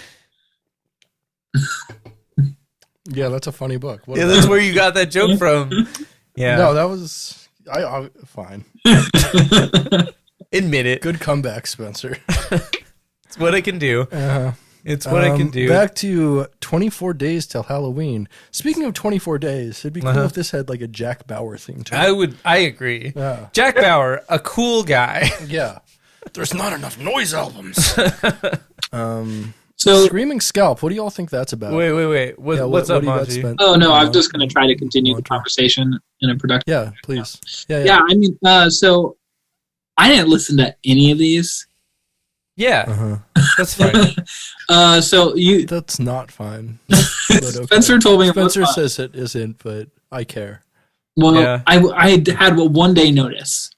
Yeah, that's a funny book. What Yeah, about that's it? where you got that joke from. Yeah. No, that was I fine. Admit it. Good comeback, Spencer. It's what I can do. It's what I can do. Back to 24 days till Halloween. Speaking of 24 days, it'd be cool if this had like a Jack Bauer theme to it. I agree. Yeah. Jack Bauer, a cool guy. Yeah. There's not enough noise albums. So, Screaming Scalp, what do y'all think that's about? Wait. What's up, do you got, Monty? Spen? oh no, I'm just going to try to continue the conversation in a productive. Yeah, please. Yeah, I mean, so I didn't listen to any of these. Yeah, that's fine. So you, That's not fine. But okay. Spencer told me. Spencer says it isn't, but I care. Well, Yeah. I had a 1 day notice.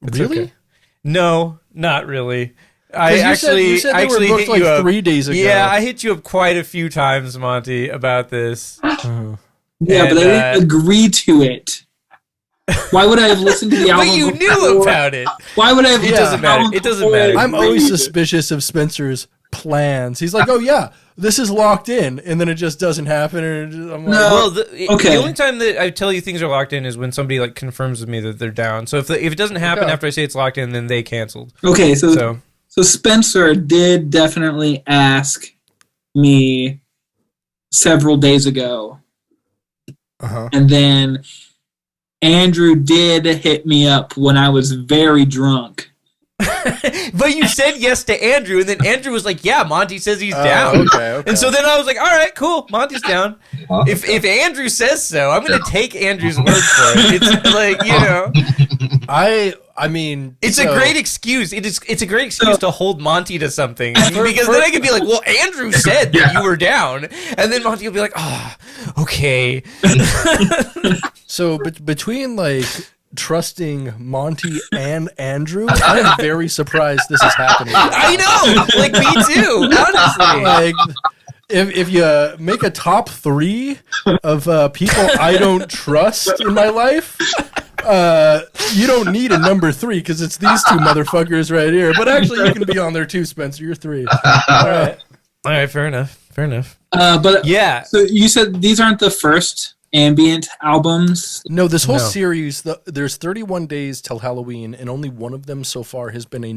It's Really? okay. No, not really. I 'Cause you said they actually were booked hit like you up 3 days ago. Yeah, I hit you up quite a few times, Monty, about this. Uh-huh. Yeah, And, but I didn't agree to it. Why would I have listened to the album? But you knew before? about it. Why would I have? It doesn't matter. It doesn't matter. I'm always suspicious of Spencer's plans. He's like, oh yeah, this is locked in, and then it just doesn't happen. And I'm like, No. Well, Okay. the only time that I tell you things are locked in is when somebody like confirms with me that they're down. So if it doesn't happen Okay. after I say it's locked in, then they canceled. Okay, so So Spencer did definitely ask me several days ago, uh-huh. and then Andrew did hit me up when I was very drunk. but you said yes to Andrew, and then Andrew was like, "Yeah, Monty says he's down." Okay. And so then I was like, "All right, cool, Monty's down." Huh? If Andrew says so, I'm going to take Andrew's word for it. It's like, you know, I mean, it's so- a great excuse. It's a great excuse to hold Monty to something, because then I could be like, "Well, Andrew said that you were down," and then Monty will be like, "Ah, okay." So between like trusting Monty and Andrew, I am very surprised this is happening. I know, like me too, honestly. Like, if you make a top 3 of people I don't trust in my life, you don't need a number 3 because it's these 2 motherfuckers right here. But actually, you can be on there too, Spencer. You're 3. All right, fair enough. But Yeah. so you said these aren't the first ambient albums. No, this whole No. series, there's 31 days till Halloween, and only one of them so far has been a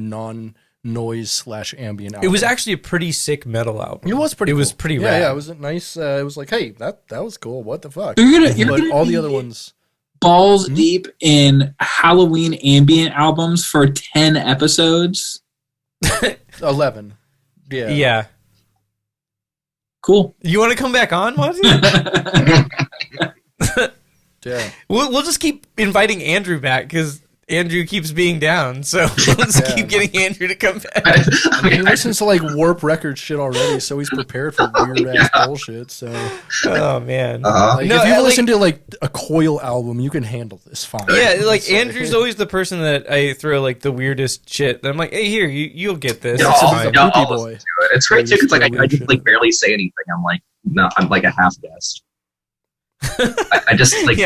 noise/ambient album. It was actually a pretty sick metal album. It was pretty. It cool. was pretty rad. Yeah, it was nice. It was like, hey, that was cool. What the fuck? You're all the other ones. Balls deep in Halloween ambient albums for 10 episodes. 11. Yeah. Yeah. Cool. You want to come back on, Monte? Yeah. We'll just keep inviting Andrew back because Andrew keeps being down. So let's keep getting Andrew to come back. He listens to like Warp Records shit already, so he's prepared for weird ass bullshit. So, oh man, if you listen to like a Coil album, you can handle this fine. Yeah, like Andrew's always the person that I throw like the weirdest shit. And I'm like, hey, here, you'll get this. I'll listen to it. It's great too because like I just like barely say anything. I'm like, no, I'm like a half guest. I just like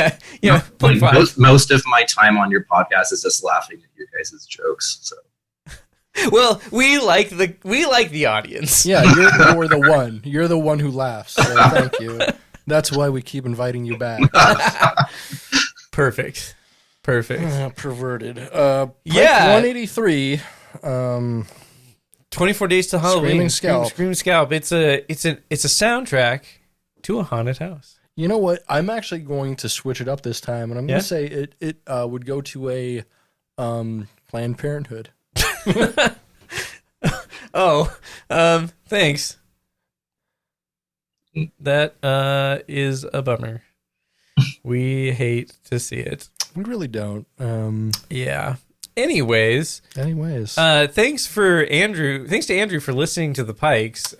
most of my time on your podcast is just laughing at your guys' jokes. So, well, we like the audience. Yeah, you're the one. You're the one who laughs. So thank you. That's why we keep inviting you back. Perfect. Perverted. Pike 183. 24 Days to Halloween. Screaming Scalp. It's a soundtrack to a haunted house. You know what? I'm actually going to switch it up this time, and I'm going to say it would go to a Planned Parenthood. Thanks. That is a bummer. We hate to see it. We really don't. Yeah. Anyways. Thanks to Andrew for listening to the Pikes.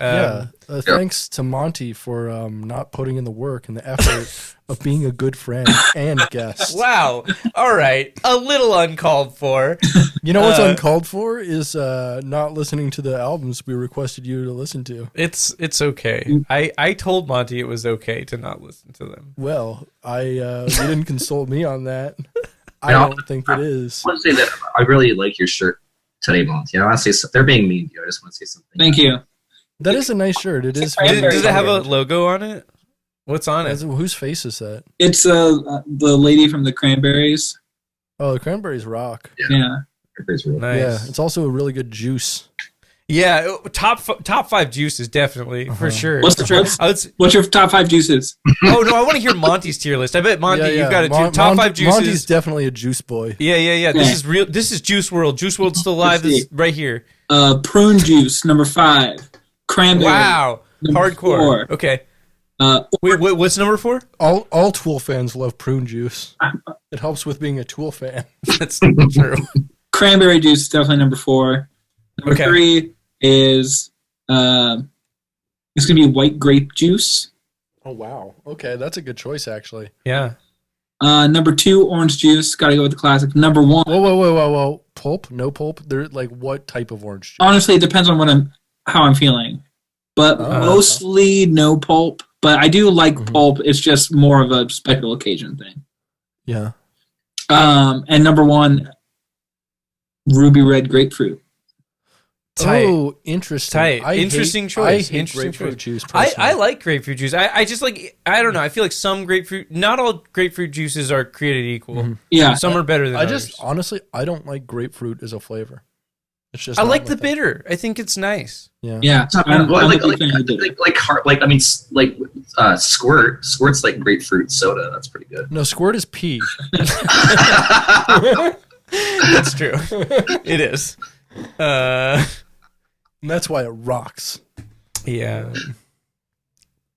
Thanks to Monte for not putting in the work and the effort of being a good friend and guest. Wow. All right. A little uncalled for. You know what's uncalled for is not listening to the albums we requested you to listen to. It's okay. I told Monte it was okay to not listen to them. Well, you didn't consult me on that. I don't think it is. I want to say that I really like your shirt today, Monte. I want to say they're being mean to you. I just want to say something. Thank you. That is a nice shirt. It is. Does it have a logo on it? What's on it? Whose face is that? It's the lady from the Cranberries. Oh, the Cranberries rock. Yeah. Nice. Yeah, it's also a really good juice. Yeah, top 5 juices definitely for sure. What's your top 5 juices? Oh no, I want to hear Monty's tier list. I bet Monty, you've got a top 5 juices. Monty's definitely a juice boy. Yeah. This is real. This is Juice World. Juice World's still alive. This is right here. Prune juice number 5. Cranberry. Wow, hardcore. 4. Okay. Wait, what's number 4? All Tool fans love prune juice. It helps with being a Tool fan. That's true. Cranberry juice is definitely number 4. Number 3 is it's gonna be white grape juice. Oh wow. Okay, that's a good choice actually. Yeah. Number 2, orange juice. Got to go with the classic. Number 1. Whoa. Pulp? No pulp? They're like what type of orange juice? Honestly, it depends on how I'm feeling. But mostly no pulp. But I do like pulp. It's just more of a special occasion thing. Yeah. And number 1, ruby red grapefruit. Tight. Oh, interesting. Interesting choice. I hate grapefruit juice. I like grapefruit juice. I just like, I don't know. I feel like not all grapefruit juices are created equal. Mm-hmm. Yeah. Some are better than others. Honestly, I don't like grapefruit as a flavor. It's just I like the bitter. I think it's nice. Yeah. Squirt's like grapefruit soda. That's pretty good. No, Squirt is pee. That's true. It is. And that's why it rocks. Yeah.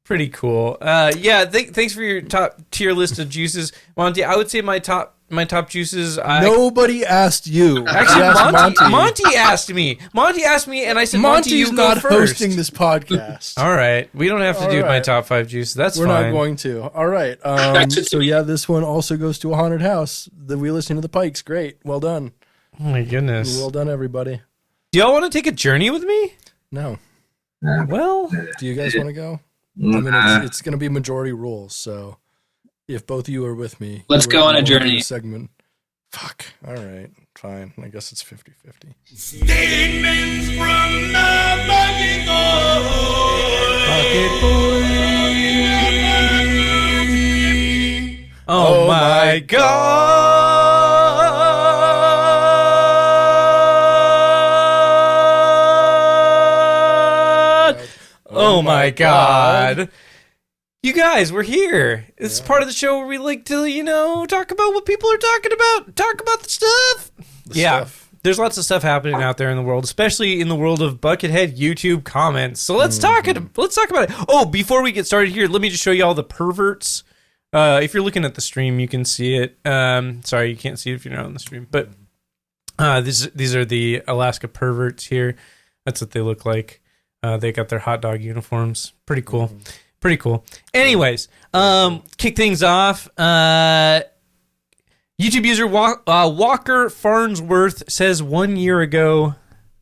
Pretty cool. Thanks for your top tier list of juices, Monty. I would say my top juices. Nobody asked you. Actually, Monty asked me. Monty asked me, and I said, Monty, you go first. Monty's not hosting this podcast. All right, we don't have to do my top 5 juices. We're not going to. All right. So yeah, this one also goes to a haunted house. We listen to the Pikes. Great. Well done. Oh my goodness. Well done, everybody. Do y'all want to take a journey with me? No. Well, do you guys want to go? I mean, it's going to be majority rules, so if both of you are with me, let's go on a journey. Segment. Fuck. All right. Fine. I guess it's 50-50. Statements from the Bucket Boy. Oh my God. Oh my god. You guys, we're here. It's part of the show where we like to, talk about what people are talking about. Talk about the stuff. Stuff. There's lots of stuff happening out there in the world, especially in the world of Buckethead YouTube comments. So let's talk about it. Oh, before we get started here, let me just show you all the perverts. If you're looking at the stream, you can see it. Sorry, you can't see it if you're not on the stream. But these are the Alaska perverts here. That's what they look like. They got their hot dog uniforms. Pretty cool. Pretty cool. Anyways, kick things off. YouTube user Walker Farnsworth says 1 year ago,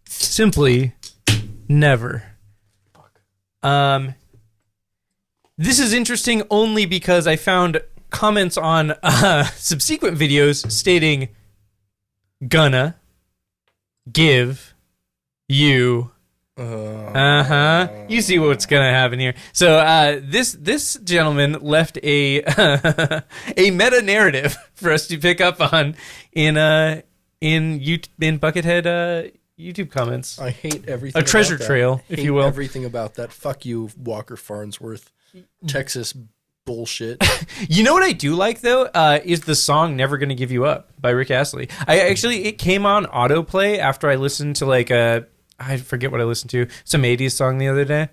simply never. This is interesting only because I found comments on subsequent videos stating gonna give you you see what's gonna happen here. So this gentleman left a a meta narrative for us to pick up on in Buckethead YouTube comments. I hate everything. A treasure trail, if you will. Everything about that. Fuck you, Walker Farnsworth. Texas bullshit. You know what I do like though is the song "Never Gonna Give You Up" by Rick Astley. It came on autoplay after I listened to I forget what I listened to, some 80s song the other day,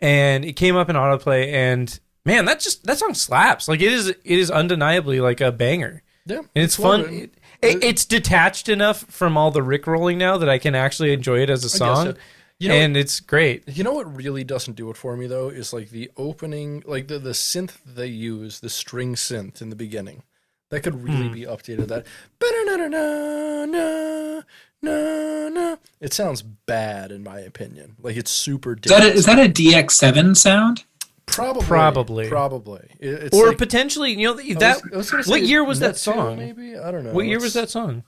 and it came up in autoplay, and man, that song slaps. Like it is undeniably like a banger. Yeah, and it's fun. It's detached enough from all the rickrolling now that I can actually enjoy it as a song. And it's great. You know what really doesn't do it for me though is like the opening, like the synth they use, the string synth in the beginning. That could really be updated. That it sounds bad in my opinion. Like it's super. Is that a DX7 sound? Probably. It's or potentially, what year was that song? Maybe I don't know. What year was that song?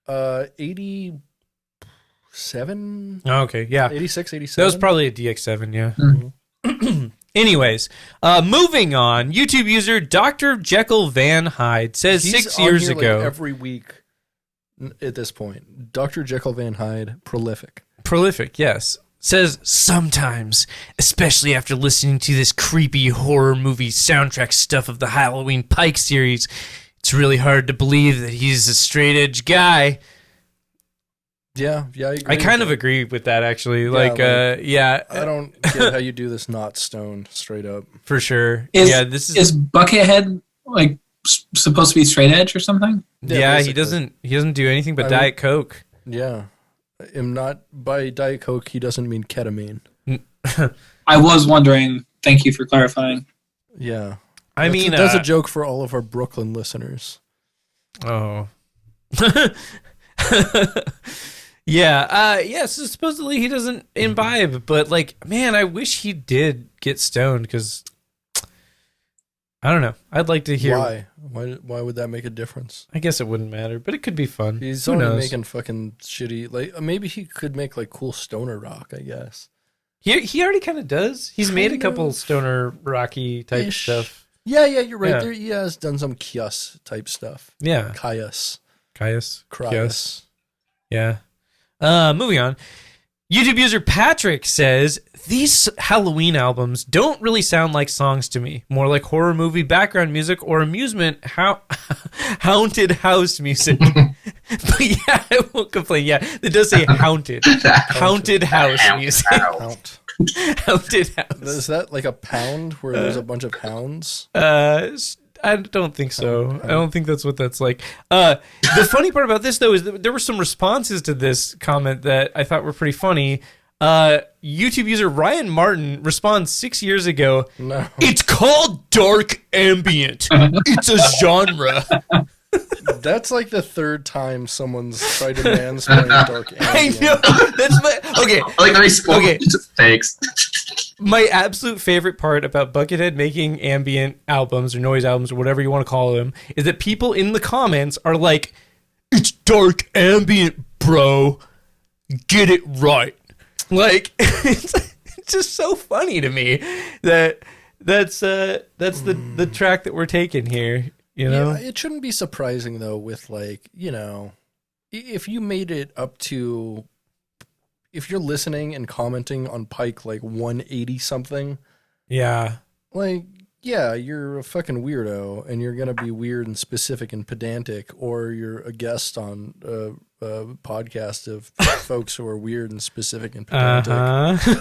87. Oh, okay, yeah, 86, 87. That was probably a DX7. Yeah. Anyways, moving on. YouTube user Dr. Jekyll Van Hyde says He's 6 years ago. Like every week at this point. Dr. Jekyll Van Hyde, prolific. Prolific, yes. Says sometimes, especially after listening to this creepy horror movie soundtrack stuff of the Halloween Pikes series, it's really hard to believe that he's a straight edge guy. Yeah, I agree. I kind of agree with that, actually. I don't get how you do this not stoned, straight up. For sure. Is Buckethead supposed to be straight edge or something? Yeah, he doesn't do anything but Diet Coke. Yeah. By Diet Coke, he doesn't mean ketamine. I was wondering. Thank you for clarifying. Yeah. That's a joke for all of our Brooklyn listeners. Oh. Yeah, so supposedly he doesn't imbibe, but man, I wish he did get stoned because I don't know. I'd like to hear why would that make a difference? I guess it wouldn't matter, but it could be fun. He's only making fucking shitty. Maybe he could make cool stoner rock. I guess he already kind of does. He's made a couple stoner rocky type stuff. Yeah, you're right. Yeah. There he has done some Kyuss type stuff. Yeah, Kyuss. Yeah. Moving on. YouTube user Patrick says, these Halloween albums don't really sound like songs to me. More like horror movie background music or amusement haunted house music. But yeah, I won't complain. Yeah, it does say haunted. Haunted house music. Haunted house. Is that like a pound where there's a bunch of hounds? I don't think so. I don't think that's what that's like. The funny part about this, though, is that there were some responses to this comment that I thought were pretty funny. YouTube user Ryan Martin responds 6 years ago. No. It's called dark ambient. It's a genre. That's like the third time someone's tried to mansplain dark ambient. I know. Okay. Okay. Thanks. My absolute favorite part about Buckethead making ambient albums or noise albums or whatever you want to call them is that people in the comments are like, it's dark ambient, bro. Get it right. It's just so funny to me that that's the track that we're taking here. Yeah, it shouldn't be surprising though with if you made it up to if you're listening and commenting on Pike like 180 something, yeah, like, yeah, you're a fucking weirdo, and you're gonna be weird and specific and pedantic, or you're a guest on a podcast of folks who are weird and specific and pedantic.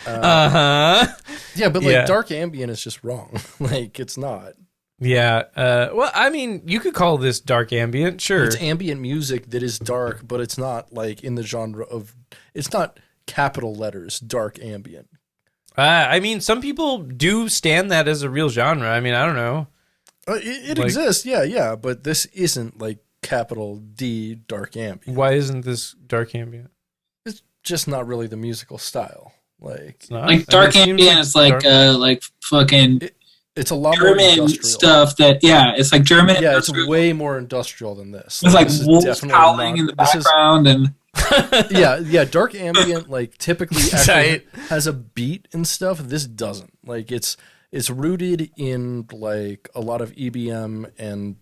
Yeah, but like dark ambient is just wrong. Like, it's not. Yeah. Well, I mean, you could call this dark ambient, sure. It's ambient music that is dark, but it's not like in the genre of. It's not capital letters dark ambient. I mean, some people do stand that as a real genre. I mean, I don't know. It exists, yeah, but this isn't like capital D dark ambient. Why isn't this dark ambient? It's just not really the musical style. Like dark ambient is like fucking. It's a lot German more industrial stuff. It's like German. Yeah, it's way more industrial than this. It's like wolves howling in the background and. yeah, dark ambient like typically actually has a beat and stuff. This doesn't. Like it's rooted in like a lot of EBM and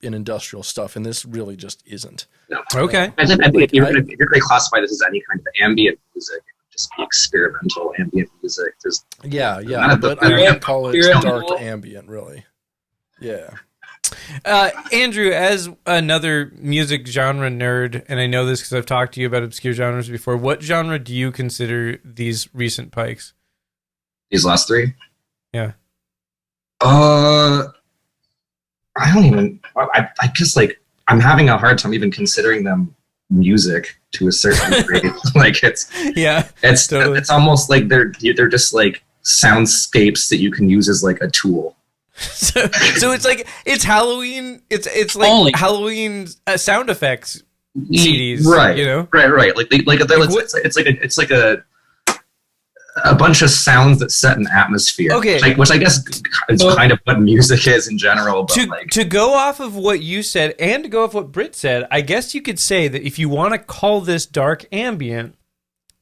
in industrial stuff, and this really just isn't. No. Okay. I think if you're going to classify this as any kind of ambient music, it would just be experimental ambient music. But I wouldn't call it dark ambient, really. Yeah. Andrew, as another music genre nerd, and I know this because I've talked to you about obscure genres before, what genre do you consider these recent Pikes? These last three? Yeah. I don't even... I guess, like, I'm having a hard time even considering them music to a certain degree. Like, it's totally. It's almost like they're just, like, soundscapes that you can use as, like, a tool. So it's like it's Halloween. It's like Halloween sound effects CDs, right? You know, right. It's like a bunch of sounds that set an atmosphere. Okay, which I guess is kind of what music is in general. But to go off of what you said and to go off what Britt said, I guess you could say that if you want to call this dark ambient,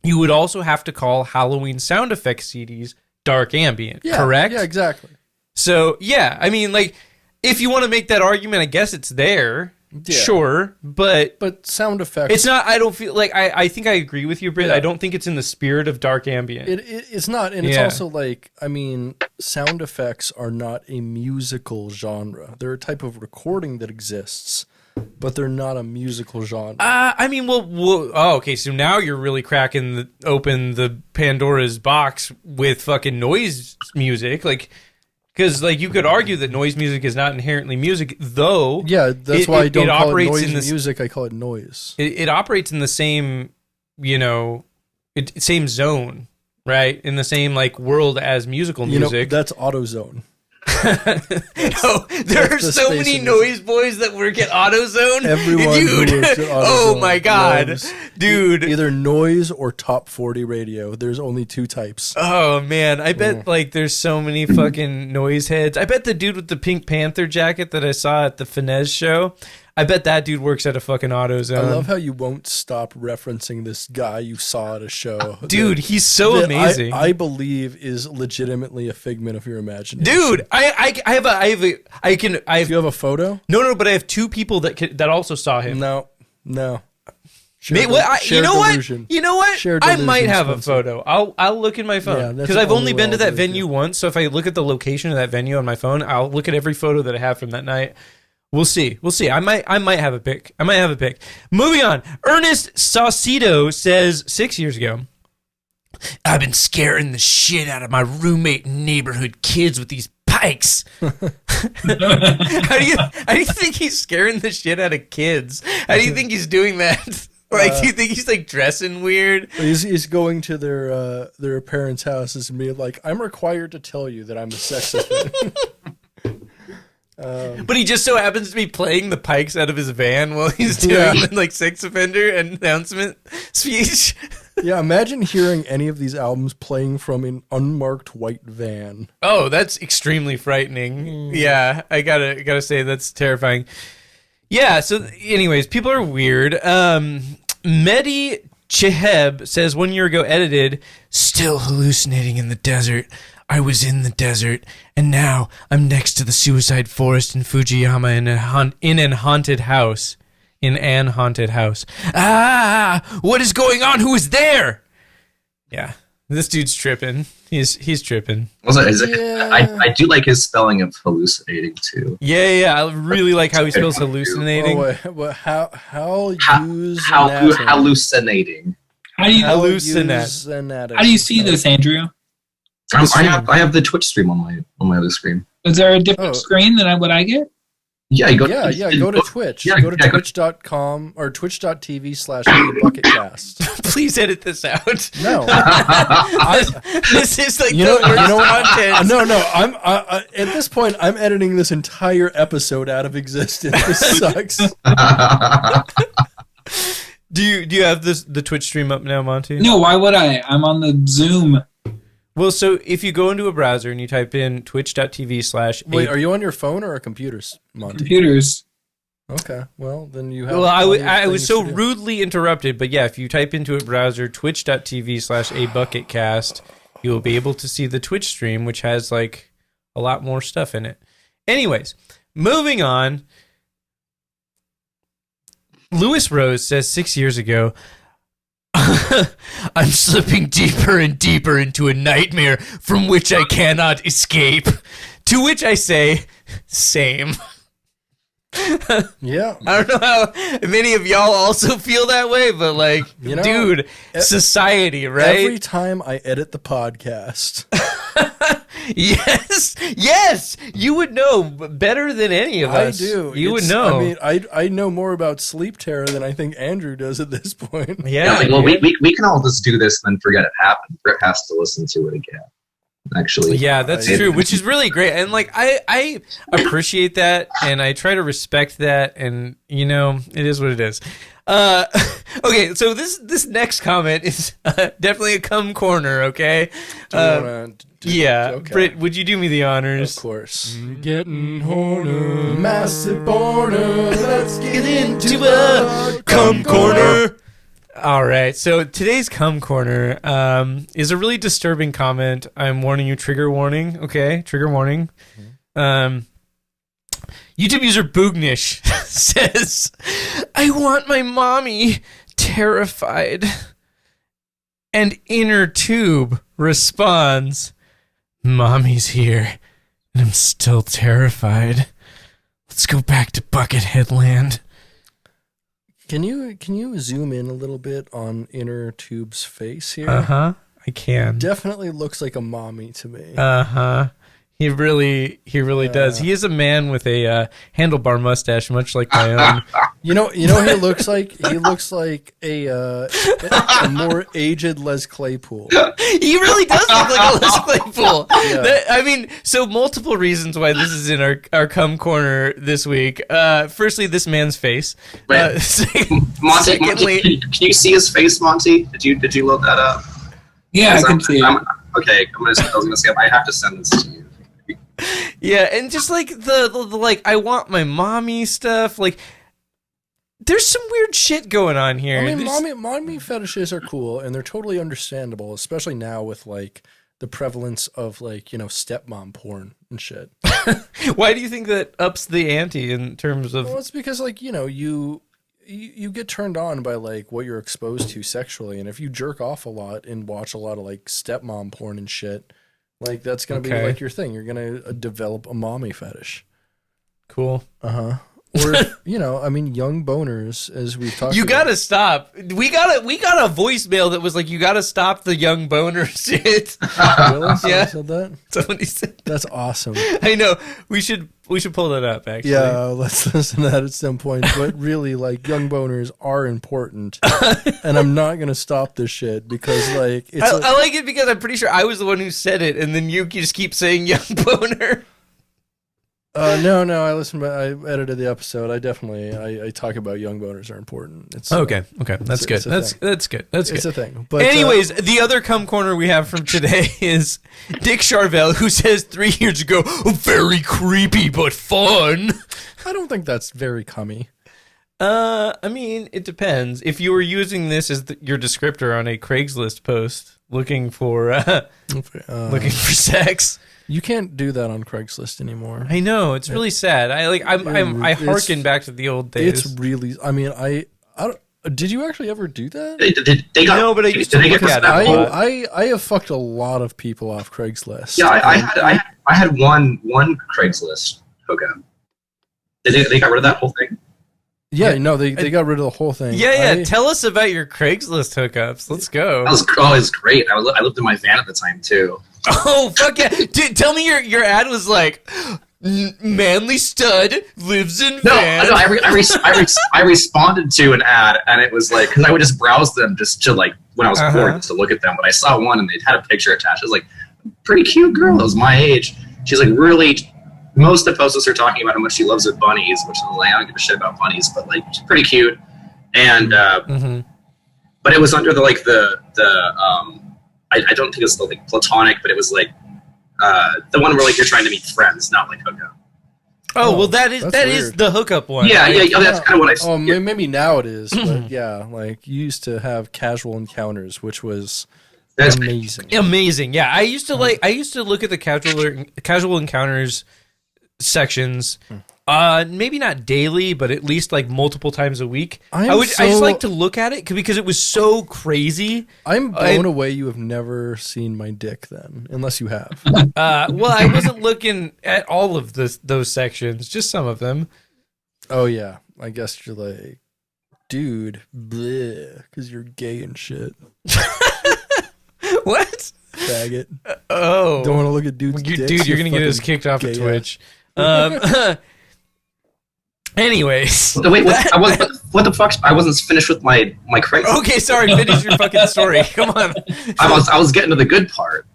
you would also have to call Halloween sound effects CDs dark ambient. Yeah, correct? Yeah, exactly. So, yeah, I mean, like, if you want to make that argument, I guess it's there. Yeah. Sure, but sound effects... It's not, I don't feel, like, I think I agree with you, Britt. Yeah. I don't think it's in the spirit of dark ambient. It's not, and it's also, like, I mean, sound effects are not a musical genre. They're a type of recording that exists, but they're not a musical genre. I mean, okay, so now you're really cracking open the Pandora's box with fucking noise music, like... Because, like, you could argue that noise music is not inherently music, though. Yeah, that's why I don't call it noise music. I call it noise. It operates in the same, same zone, right? In the same, like, world as musical music. That's Autozone. There are so many noise boys that work at Autozone. Everyone who works at Autozone. Oh my god, dude! Either noise or top 40 radio. There's only two types. Oh man, I bet like there's so many fucking noise heads. I bet the dude with the Pink Panther jacket that I saw at the Finesse show, I bet that dude works at a fucking Autozone. I love how you won't stop referencing this guy you saw at a show. Dude, he's so amazing. I believe is legitimately a figment of your imagination. Dude, do you have a photo? No, but I have two people that also saw him. No. You know what? I might have a photo. I'll look in my phone because I've only been to that venue once. So if I look at the location of that venue on my phone, I'll look at every photo that I have from that night. We'll see. I might have a pick. Moving on. Ernest Saucedo says 6 years ago, I've been scaring the shit out of my roommate and neighborhood kids with these Pikes. How do you think he's scaring the shit out of kids? How do you think he's doing that? Like, do you think he's like dressing weird? He's going to their parents' houses and being like, I'm required to tell you that I'm a sex offender. But he just so happens to be playing the Pikes out of his van while he's doing the, like, sex offender announcement speech. Yeah, imagine hearing any of these albums playing from an unmarked white van. Oh, that's extremely frightening. Yeah, I gotta say that's terrifying. Yeah, so anyways, people are weird. Mehdi Cheheb says 1 year ago edited, still hallucinating in the desert. I was in the desert, and now I'm next to the suicide forest in Fujiyama in an haunted house. in an haunted house. Ah, what is going on? Who is there? Yeah, this dude's tripping. He's tripping. I do like his spelling of hallucinating too. Yeah. I really like how he spells hallucinating. How hallucinating? How do you hallucinate? How do you see this, Andrew? I have the Twitch stream on my other screen. Is there a different screen than what I get? Yeah, go to Twitch. Yeah, go to twitch.com or twitch.tv/Bucketcast. Please edit this out. No. This is like you know what? content. No. I'm at this point I'm editing this entire episode out of existence. This sucks. Do you have the Twitch stream up now, Monte? No, why would I? I'm on the Zoom. Well, so if you go into a browser and you type in twitch.tv/. Wait, are you on your phone or a computer, Monte? Computers. Okay, well, then you have... Well, I was so rudely interrupted, but yeah, if you type into a browser twitch.tv/abucketcast, you will be able to see the Twitch stream, which has, like, a lot more stuff in it. Anyways, moving on. Lewis Rose says 6 years ago, I'm slipping deeper and deeper into a nightmare from which I cannot escape. To which I say, same. Yeah. I don't know how many of y'all also feel that way, but like, dude, society, right? Every time I edit the podcast. Yes, you would know better than any of us. I do. You would know. I mean, I know more about sleep terror than I think Andrew does at this point. Yeah. We can all just do this and then forget it happened. Rip has to listen to it again. Actually, yeah, that's true, which is really great, and like I appreciate that, and I try to respect that, and it is what it is. Okay, so this next comment is definitely a cum corner. Okay, Britt, would you do me the honors? Of course. Getting horny. Massive boner. Let's get into a cum corner. All right, so today's cum corner is a really disturbing comment. I'm warning you, trigger warning, okay? Trigger warning. YouTube user Boognish says, I want my mommy terrified. And Inner Tube responds, Mommy's here, and I'm still terrified. Let's go back to Buckethead land. Can you zoom in a little bit on Inner Tube's face here? I can. Definitely looks like a mommy to me. He really does. He is a man with a handlebar mustache, much like my own. You know, he looks like a more aged Les Claypool. He really does look like a Les Claypool. Yeah. So multiple reasons why this is in our cum corner this week. Firstly, this man's face. Monte, can you see his face, Monte? Did you load that up? Yeah, I can see it. Okay, I was gonna say I have to send this to you. Yeah, and just like the like I want my mommy stuff, like there's some weird shit going on here. I mean, mommy fetishes are cool and they're totally understandable, especially now with like the prevalence of like, stepmom porn and shit. Why do you think that ups the ante in terms of? Well, it's because like, you get turned on by like what you're exposed to sexually, and if you jerk off a lot and watch a lot of like stepmom porn and shit, like that's gonna be like your thing. You're gonna develop a mommy fetish. Cool. Or young boners, as we've talked. You gotta stop. We got a voicemail that was like, you gotta stop the young boner shit. Really? Yeah. Said that? Somebody said that. That's awesome. I know. We should pull that up. Actually. Yeah, let's listen to that at some point. But really, like, young boners are important, and I'm not gonna stop this shit because like I like it because I'm pretty sure I was the one who said it, and then you just keep saying young boner. No, I listened, but I edited the episode. I talk about young boners are important. It's okay. That's good. That's good. It's a thing. But anyways, the other cum corner we have from today is Dick Charvel, who says 3 years ago, very creepy but fun. I don't think that's very cummy. I mean, it depends. If you were using this as your descriptor on a Craigslist post looking for sex, you can't do that on Craigslist anymore. I know, it's really sad. I harken back to the old days. It's really. I mean, I don't. Did you actually ever do that? No, but I used to look at it. I have fucked a lot of people off Craigslist. Yeah, I had one Craigslist hookup. They got rid of that whole thing? Yeah, no, they got rid of the whole thing. Yeah. Tell us about your Craigslist hookups. Let's go. It was great. I lived in my van at the time too. Oh fuck yeah! Dude, tell me your ad was like, manly stud lives in van. No, I responded to an ad, and it was like, because I would just browse them just to like when I was bored just to look at them. But I saw one, and they had a picture attached. It was like, pretty cute girl. It was my age. She's like really. Most of the posts are talking about how much she loves her bunnies, which is like, I don't give a shit about bunnies, but like she's pretty cute. And but it was under I don't think it's like platonic, but it was like the one where like you're trying to meet friends, not like hookup. Oh well, that is the hookup one. Yeah, that's kind of what I saw. Oh, maybe now it is, but yeah, like you used to have casual encounters, which was amazing. Amazing, yeah. I used to look at the casual encounters sections. Maybe not daily, but at least like multiple times a week. I just like to look at it because it was so crazy. I'm blown away you have never seen my dick then, unless you have. Well, I wasn't looking at all of those sections, just some of them. Oh yeah, I guess you're like, dude, bleh, because you're gay and shit. What? Faggot. Oh. Don't want to look at dudes' dicks. Dude, you're going to get us kicked off of Twitch. Anyways. Wait, what the fuck? I wasn't finished with my Craigslist. Okay, sorry. Finish your fucking story. Come on. I was getting to the good part.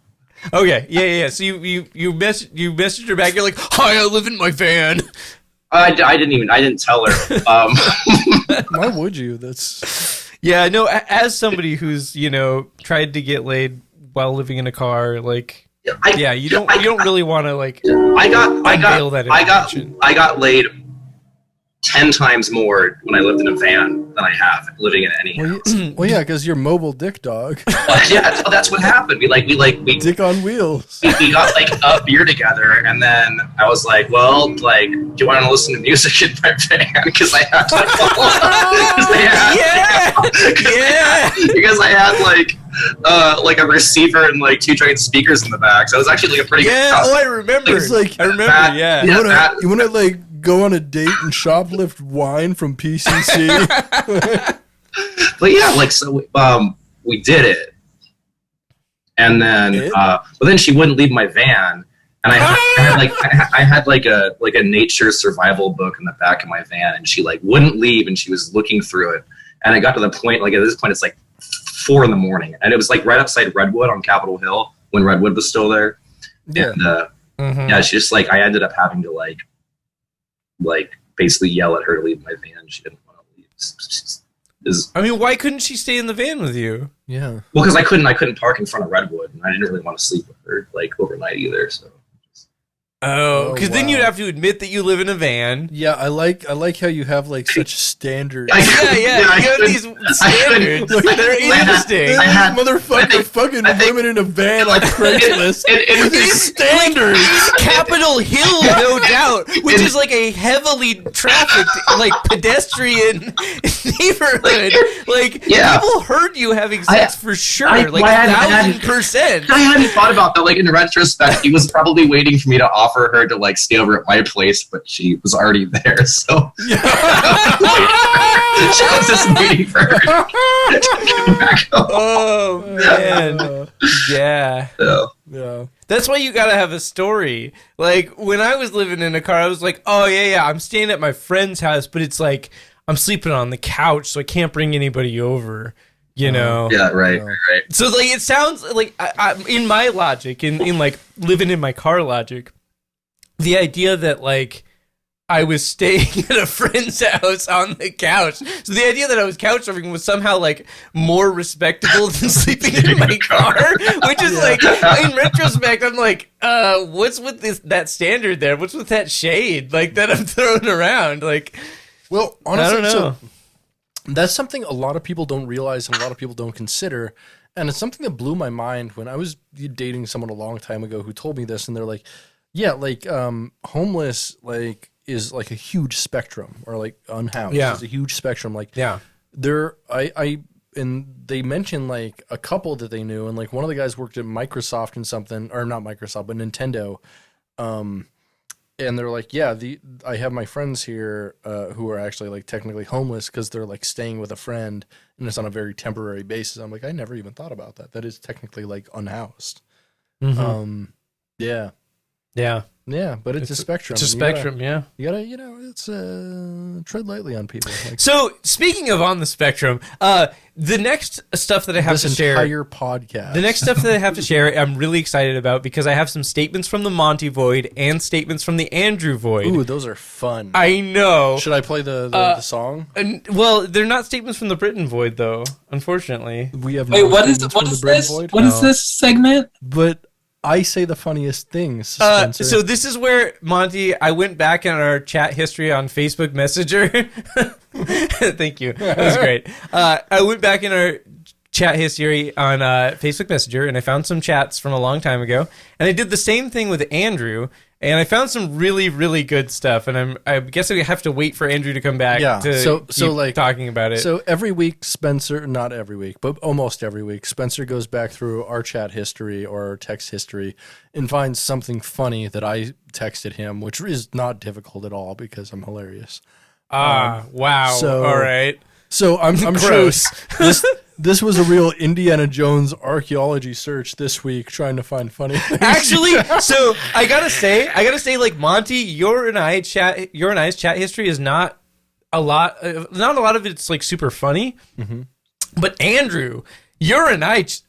Okay, yeah. So you messaged her back. You're like, hi, I live in my van. I didn't tell her. Why would you? That's... Yeah, no, as somebody who's, tried to get laid while living in a car, like... you don't really want to like. I got laid 10 times more when I lived in a van than I have living in any. Well, yeah, because you're mobile dick dog. Yeah, that's what happened. We dick on wheels. We got like a beer together, and then I was like, well, like, do you want to listen to music in my van? Because I had because I had like a receiver and like 2 giant speakers in the back. So it was actually like a pretty good house. I remember. It's like, I remember, yeah. You want to like go on a date and shoplift wine from PCC? But yeah, like, so we did it. And then but then she wouldn't leave my van. And I had like a nature survival book in the back of my van, and she like wouldn't leave, and she was looking through it. And I got to the point, like at this point it's like 4 a.m, and it was like right outside Redwood on Capitol Hill when Redwood was still there. Yeah. And yeah, she just like, I ended up having to like basically yell at her to leave my van. She didn't want to leave. I mean, why couldn't she stay in the van with you? Yeah. Well, because I couldn't park in front of Redwood, and I didn't really want to sleep with her like overnight either. So. Oh, because then you'd have to admit that you live in a van. Yeah, I like how you have like such standards. Yeah, you have these standards. They're interesting. I had motherfucker fucking women in a van on Craigslist. These standards. Capitol Hill, no doubt, which is like a heavily trafficked, like pedestrian neighborhood. Like people heard you having sex for sure, like 1,000%. I hadn't thought about that. Like in retrospect, he was probably waiting for me to offer her to like stay over at my place, but she was already there, so she was just waiting for her to come back home. Oh man. Yeah. That's why you gotta have a story. Like when I was living in a car, I was like, oh yeah, I'm staying at my friend's house, but it's like I'm sleeping on the couch, so I can't bring anybody over. You know? Yeah, right. So like it sounds like I in my logic, in like living in my car logic, the idea that like I was staying at a friend's house on the couch. So the idea that I was couch surfing was somehow like more respectable than sleeping in my car, which is like in retrospect, I'm like, what's with that standard there? What's with that shade like that I'm throwing around? Like, Well, honestly, I don't know. That's something a lot of people don't realize and a lot of people don't consider. And it's something that blew my mind when I was dating someone a long time ago who told me this. And they're like, yeah, like homeless like is like a huge spectrum, or like unhoused is a huge spectrum. Like and they mentioned like a couple that they knew. And like one of the guys worked at Microsoft and something, or not Microsoft, but Nintendo. And they're like, yeah, I have my friends here who are actually like technically homeless because they're like staying with a friend and it's on a very temporary basis. I'm like, I never even thought about that. That is technically like unhoused. Mm-hmm. Yeah. Yeah, but it's a spectrum. It's a spectrum, yeah. You gotta, it's tread lightly on people. Like, so, speaking of on the spectrum, the next stuff that I have to share... This entire podcast. The next stuff that I have to share, I'm really excited about because I have some statements from the Monte Void and statements from the Andrew Void. Ooh, those are fun. I know. Should I play the song? Well, they're not statements from the Britain Void, though, unfortunately. We have what is this? Void? What is this segment? But... I say the funniest things, Spencer. So this is where, Monte, I went back in our chat history on Facebook Messenger. Thank you. That was great. I went back in our chat history on Facebook Messenger, and I found some chats from a long time ago. And I did the same thing with Andrew, and I found some really, really good stuff. And I guess I have to wait for Andrew to come back to keep talking about it. So every week, Spencer, not every week, but almost every week, Spencer goes back through our chat history or our text history and finds something funny that I texted him, which is not difficult at all because I'm hilarious. Wow. So, all right. So I'm sure this was a real Indiana Jones archaeology search this week, trying to find funny things. Actually, so I gotta say, like Monte, your and I's chat history is not a lot of it's like super funny. Mm-hmm. But Andrew, your and I's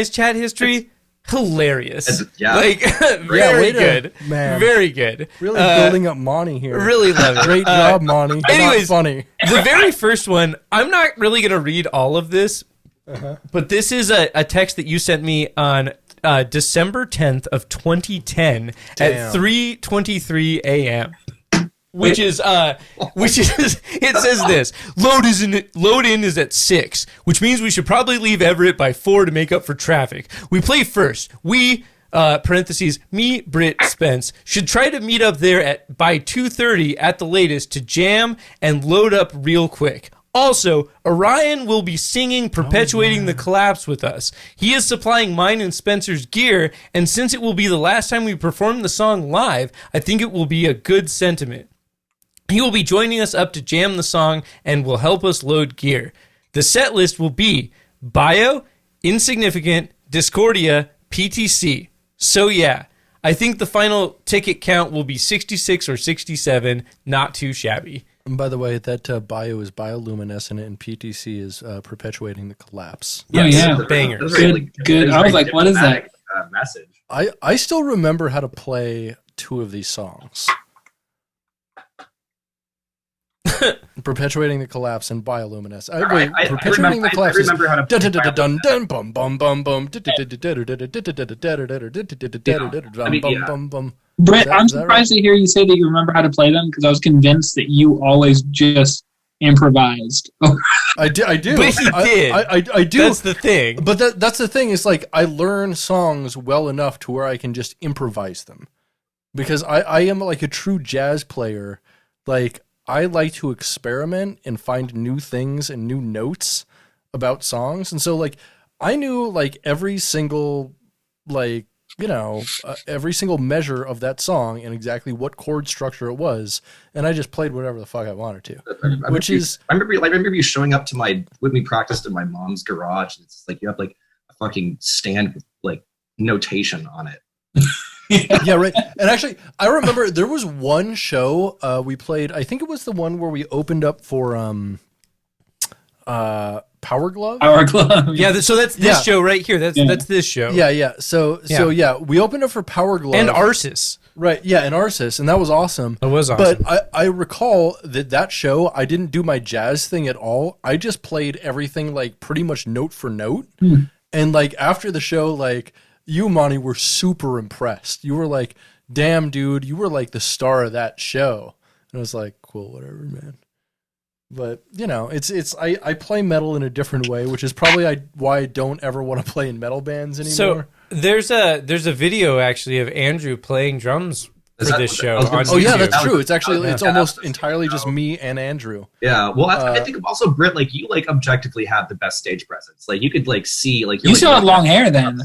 chat history, hilarious. Like very good, man. Very good. Really building up Monte here. Really love it. Great job, Monte. Anyways, not funny. The very first one, I'm not really gonna read all of this. But this is a text that you sent me on December 10th of 2010 at 3:23 a.m. Which is it says this: load in is at 6, which means we should probably leave Everett by 4 to make up for traffic. We play first. We parentheses me, Britt, Spence should try to meet up there by 2:30 at the latest to jam and load up real quick. Also, Orion will be singing Perpetuating the Collapse with us. He is supplying mine and Spencer's gear, and since it will be the last time we perform the song live, I think it will be a good sentiment. He will be joining us up to jam the song and will help us load gear. The set list will be Bio, Insignificant, Discordia, PTC. So yeah, I think the final ticket count will be 66 or 67, not too shabby. And by the way, that bio is bioluminescent and PTC is perpetuating the collapse. Yes. Oh, yeah. Banger. Good. I was like, what is that? Message. I still remember how to play 2 of these songs. Perpetuating the Collapse and Bioluminescent. Perpetuating the Collapse. I remember how to play Brett, I'm surprised to hear you say that you remember how to play them because I was convinced that you always just improvised. I do. But he did. I do. That's the thing. But that's the thing. Is like I learn songs well enough to where I can just improvise them. Because I am like a true jazz player. Like I like to experiment and find new things and new notes about songs. And so like I knew like every single like every single measure of that song and exactly what chord structure it was, and I just played whatever the fuck I wanted to. I remember you showing up to when we practiced in my mom's garage. It's like you have like a fucking stand with like notation on it. Yeah, right. And actually, I remember there was one show we played. I think it was the one where we opened up for Power Glove. Yeah, so that's this show right here. That's this show. Yeah. So we opened up for Power Glove and Arsis. Right. Yeah, and Arsis, and that was awesome. It was awesome. But I recall that show. I didn't do my jazz thing at all. I just played everything like pretty much note for note. And like after the show, like you, Monte, were super impressed. You were like, "Damn, dude, you were like the star of that show." And I was like, "Cool, whatever, man." But I play metal in a different way, which is probably why I don't ever want to play in metal bands anymore. So there's a video actually of Andrew playing drums for this show. Yeah, that's true. It's actually it's almost entirely just me and Andrew. Yeah, well, I think also Britt, like you, like objectively have the best stage presence. Like you could like see, like you still have long hair then.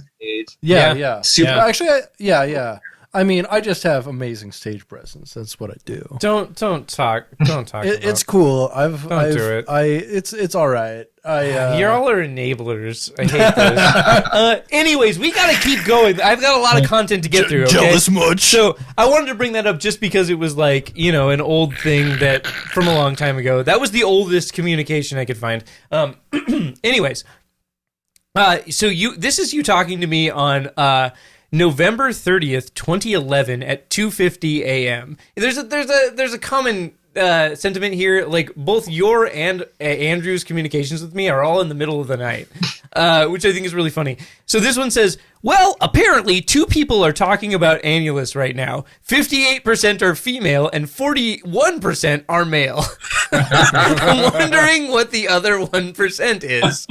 Yeah. Super. Yeah. Actually, yeah. I mean, I just have amazing stage presence. That's what I do. Don't talk. It's cool. I've do it. It's all right. You all are enablers. I hate this. Anyways, we gotta keep going. I've got a lot of content to get through. Okay? Jealous much. So I wanted to bring that up just because it was like an old thing that from a long time ago. That was the oldest communication I could find. Anyways, so this is you talking to me on November 30th, 2011 at 2:50 a.m. There's a common sentiment here. Like both your and Andrew's communications with me are all in the middle of the night, which I think is really funny. So this one says, well, apparently 2 people are talking about Annulus right now. 58% are female and 41% are male. I'm wondering what the other 1% is.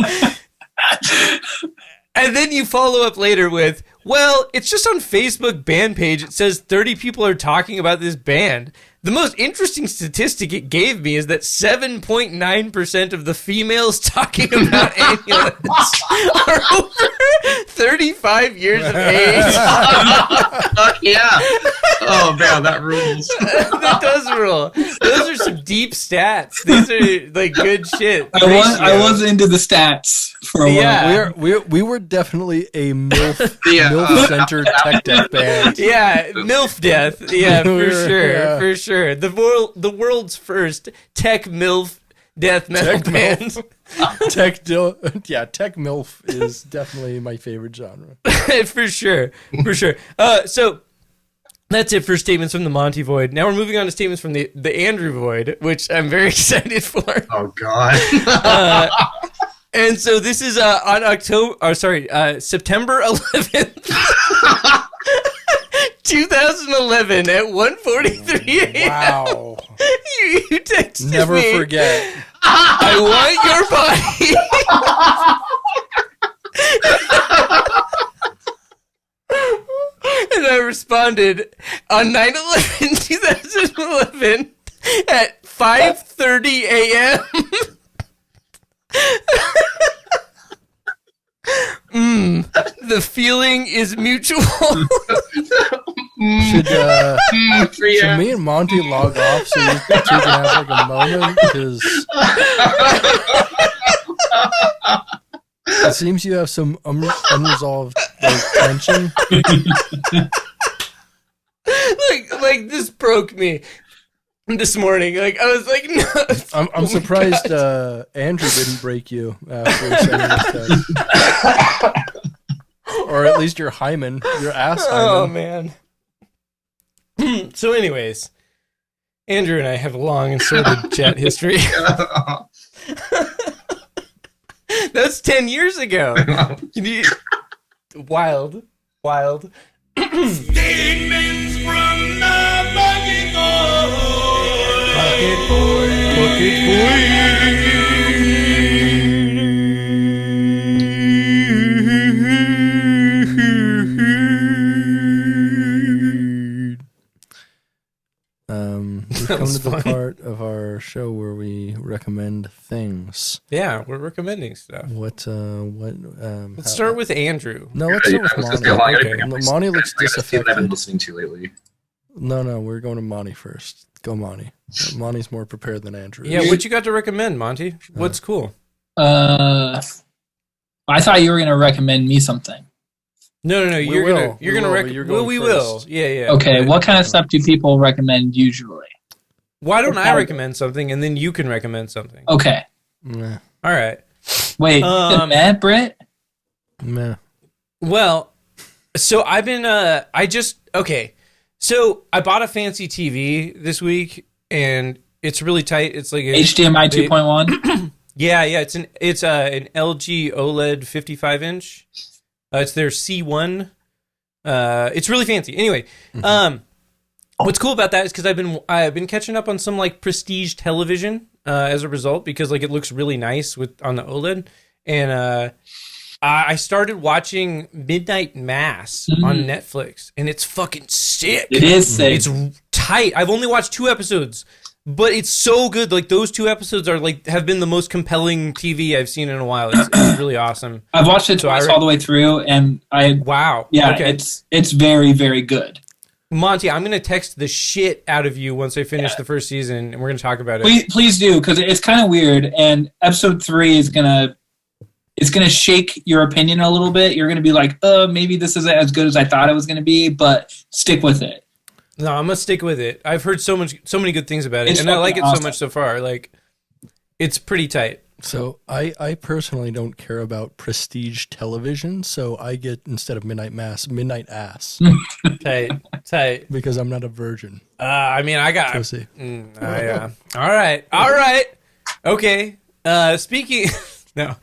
And then you follow up later with, well, it's just on Facebook band page. It says 30 people are talking about this band. The most interesting statistic it gave me is that 7.9% of the females talking about Annulus are over 35 years of age. Yeah. Oh, man, that rules. That does rule. Those are some deep stats. These are like good shit. I was into the stats for a while. Yeah. We were definitely a MILF-centered tech death band. Yeah, MILF Death. Yeah, for sure. The world's first tech MILF death metal band. Tech MILF is definitely my favorite genre. For sure. So that's it for statements from the Monte Void. Now we're moving on to statements from the Andrew Void, which I'm very excited for. Oh God. And so this is on September 11th. 2011 at 1:43 a.m. Wow. You texted me. Never forget. I want your body. And I responded on 9/11/2011 at 5:30 a.m. The feeling is mutual. Should me and Monte log off so you can have like a moment? Because it seems you have some unresolved tension. like this broke me this morning. Like I was like, no. I'm surprised Andrew didn't break you after sending this text. Or at least your hymen, your ass hymen. Oh man. So anyways, Andrew and I have a long and sordid chat history. That's 10 years ago. Wild. Statements from the Bucket We've come to the part of our show where we recommend things. Yeah, we're recommending stuff. Let's start with Andrew. No, let's start with Monte. Okay. Monte looks disaffected. I've been listening to lately. No, we're going to Monte first. Go Monte. Monte's more prepared than Andrew. Yeah, what you got to recommend, Monte? What's cool? I thought you were going to recommend me something. No. You're gonna recommend. We will. Yeah. Okay. What kind of stuff do people recommend usually? Why don't I recommend something and then you can recommend something? Okay. Meh. All right. Wait. Meh, Britt? Meh. Well, so I've been. So I bought a fancy TV this week and it's really tight. It's like HDMI 2.1. Yeah. It's an LG OLED 55-inch. It's their C1. It's really fancy. Anyway, what's cool about that is because I've been catching up on some like prestige television as a result because like it looks really nice on the OLED. And I started watching Midnight Mass on Netflix, and it's fucking sick. It is sick. It's tight. I've only watched 2 episodes, but it's so good. Like those 2 episodes are like have been the most compelling TV I've seen in a while. It's really awesome. I've watched it twice all the way through, and wow. Yeah, okay. it's very, very good. Monte, I'm going to text the shit out of you once I finish the first season, and we're going to talk about it. Please do, because it's kind of weird, and episode 3 is gonna shake your opinion a little bit. You're gonna be like, maybe this isn't as good as I thought it was gonna be, but stick with it. No, I'm gonna stick with it. I've heard so many good things about it, and I like it so much so far. Like, it's pretty tight. So I personally don't care about prestige television, so I get, instead of Midnight Mass, Midnight Ass. tight. Because I'm not a virgin. I mean, I got. Pussy. All right. Okay. Speaking. No.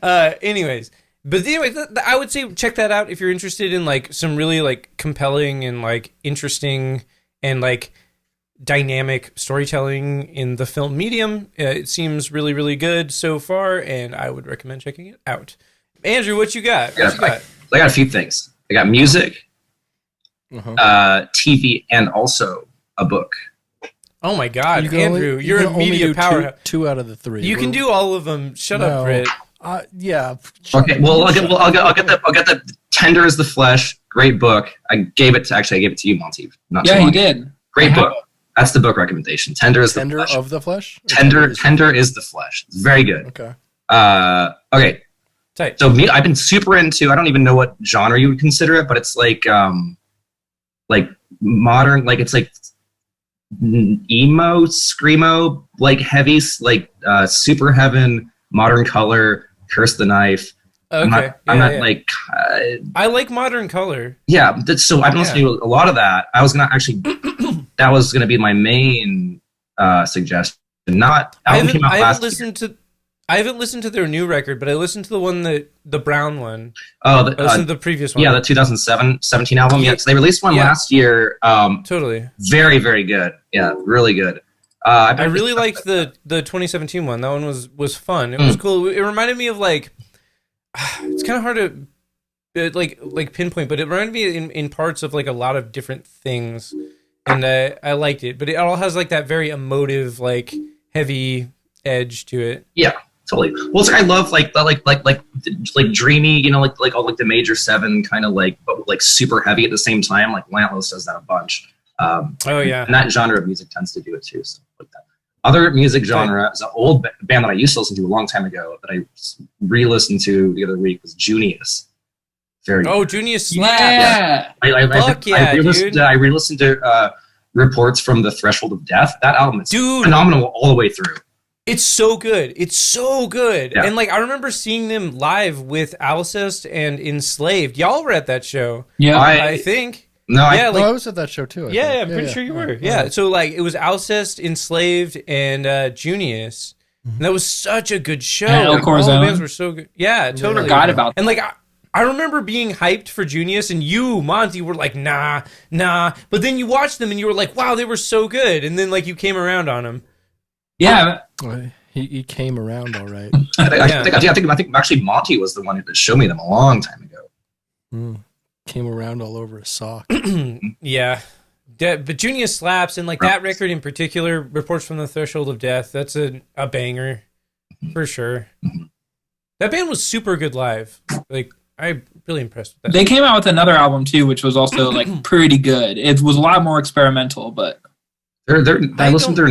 Anyways. But anyway, I would say check that out if you're interested in like some really like compelling and like interesting and like dynamic storytelling in the film medium. It seems really, really good so far, and I would recommend checking it out. Andrew, what you got? I got a few things. I got music, TV, and also a book. Oh my God, Andrew, you're a media powerhouse. 2 out of the 3. You can do all of them. Shut up, Britt. Yeah. Okay. Well, I'll get the Tender is the Flesh. Great book. I gave it to you, Monte. You did. Great book. That's the book recommendation. Tender is the Flesh. Tender of the Flesh. Tender is the Flesh. It's very good. Okay. Okay. Tight. So I've been super into. I don't even know what genre you would consider it, but it's like modern. Like it's like emo, screamo, like heavy, like Super Heaven, Modern Color, Curse the Knife. Okay. I'm not like. I like Modern Color. Yeah, so I've been listening to a lot of that. I was gonna actually. That was gonna be my main suggestion. I haven't listened to their new record, but I listened to the brown one. Oh, I listened to the previous one. Yeah, the 2017 album. Yeah, so they released one last year. Totally. Very, very good. Yeah, really good. I really liked the 2017 one. That one was fun. It was cool. It reminded me of like, it's kind of hard to like pinpoint, but it reminded me in parts of like a lot of different things, and I liked it. But it all has like that very emotive, like heavy edge to it. Yeah. Totally. Well, it's like I love like dreamy, you know, like all like the major 7 kind of like, but like super heavy at the same time. Like Landless does that a bunch. And that genre of music tends to do it too. So like that. Other music genre is an old band that I used to listen to a long time ago that I re-listened to the other week was Junius. Junius slaps. Yeah. I re-listened to Reports from the Threshold of Death. That album is phenomenal all the way through. It's so good. Yeah. And like I remember seeing them live with Alcest and Enslaved. Y'all were at that show. Yeah. I think. I was at that show too. I'm pretty sure you were. Yeah. So like it was Alcest, Enslaved, and Junius. And that was such a good show. And all the bands were so good. Yeah, totally. Forgot about that. And like I remember being hyped for Junius, and you, Monte, were like, nah. But then you watched them, and you were like, wow, they were so good. And then like you came around on them. Yeah. He came around all right. I think actually Monte was the one who showed me them a long time ago. Came around all over a sock. Yeah. But Junius slaps, and like that record in particular, Reports from the Threshold of Death, that's a banger for sure. That band was super good live. Like I'm really impressed with that. They came out with another album too, which was also like pretty good. It was a lot more experimental, but I listened to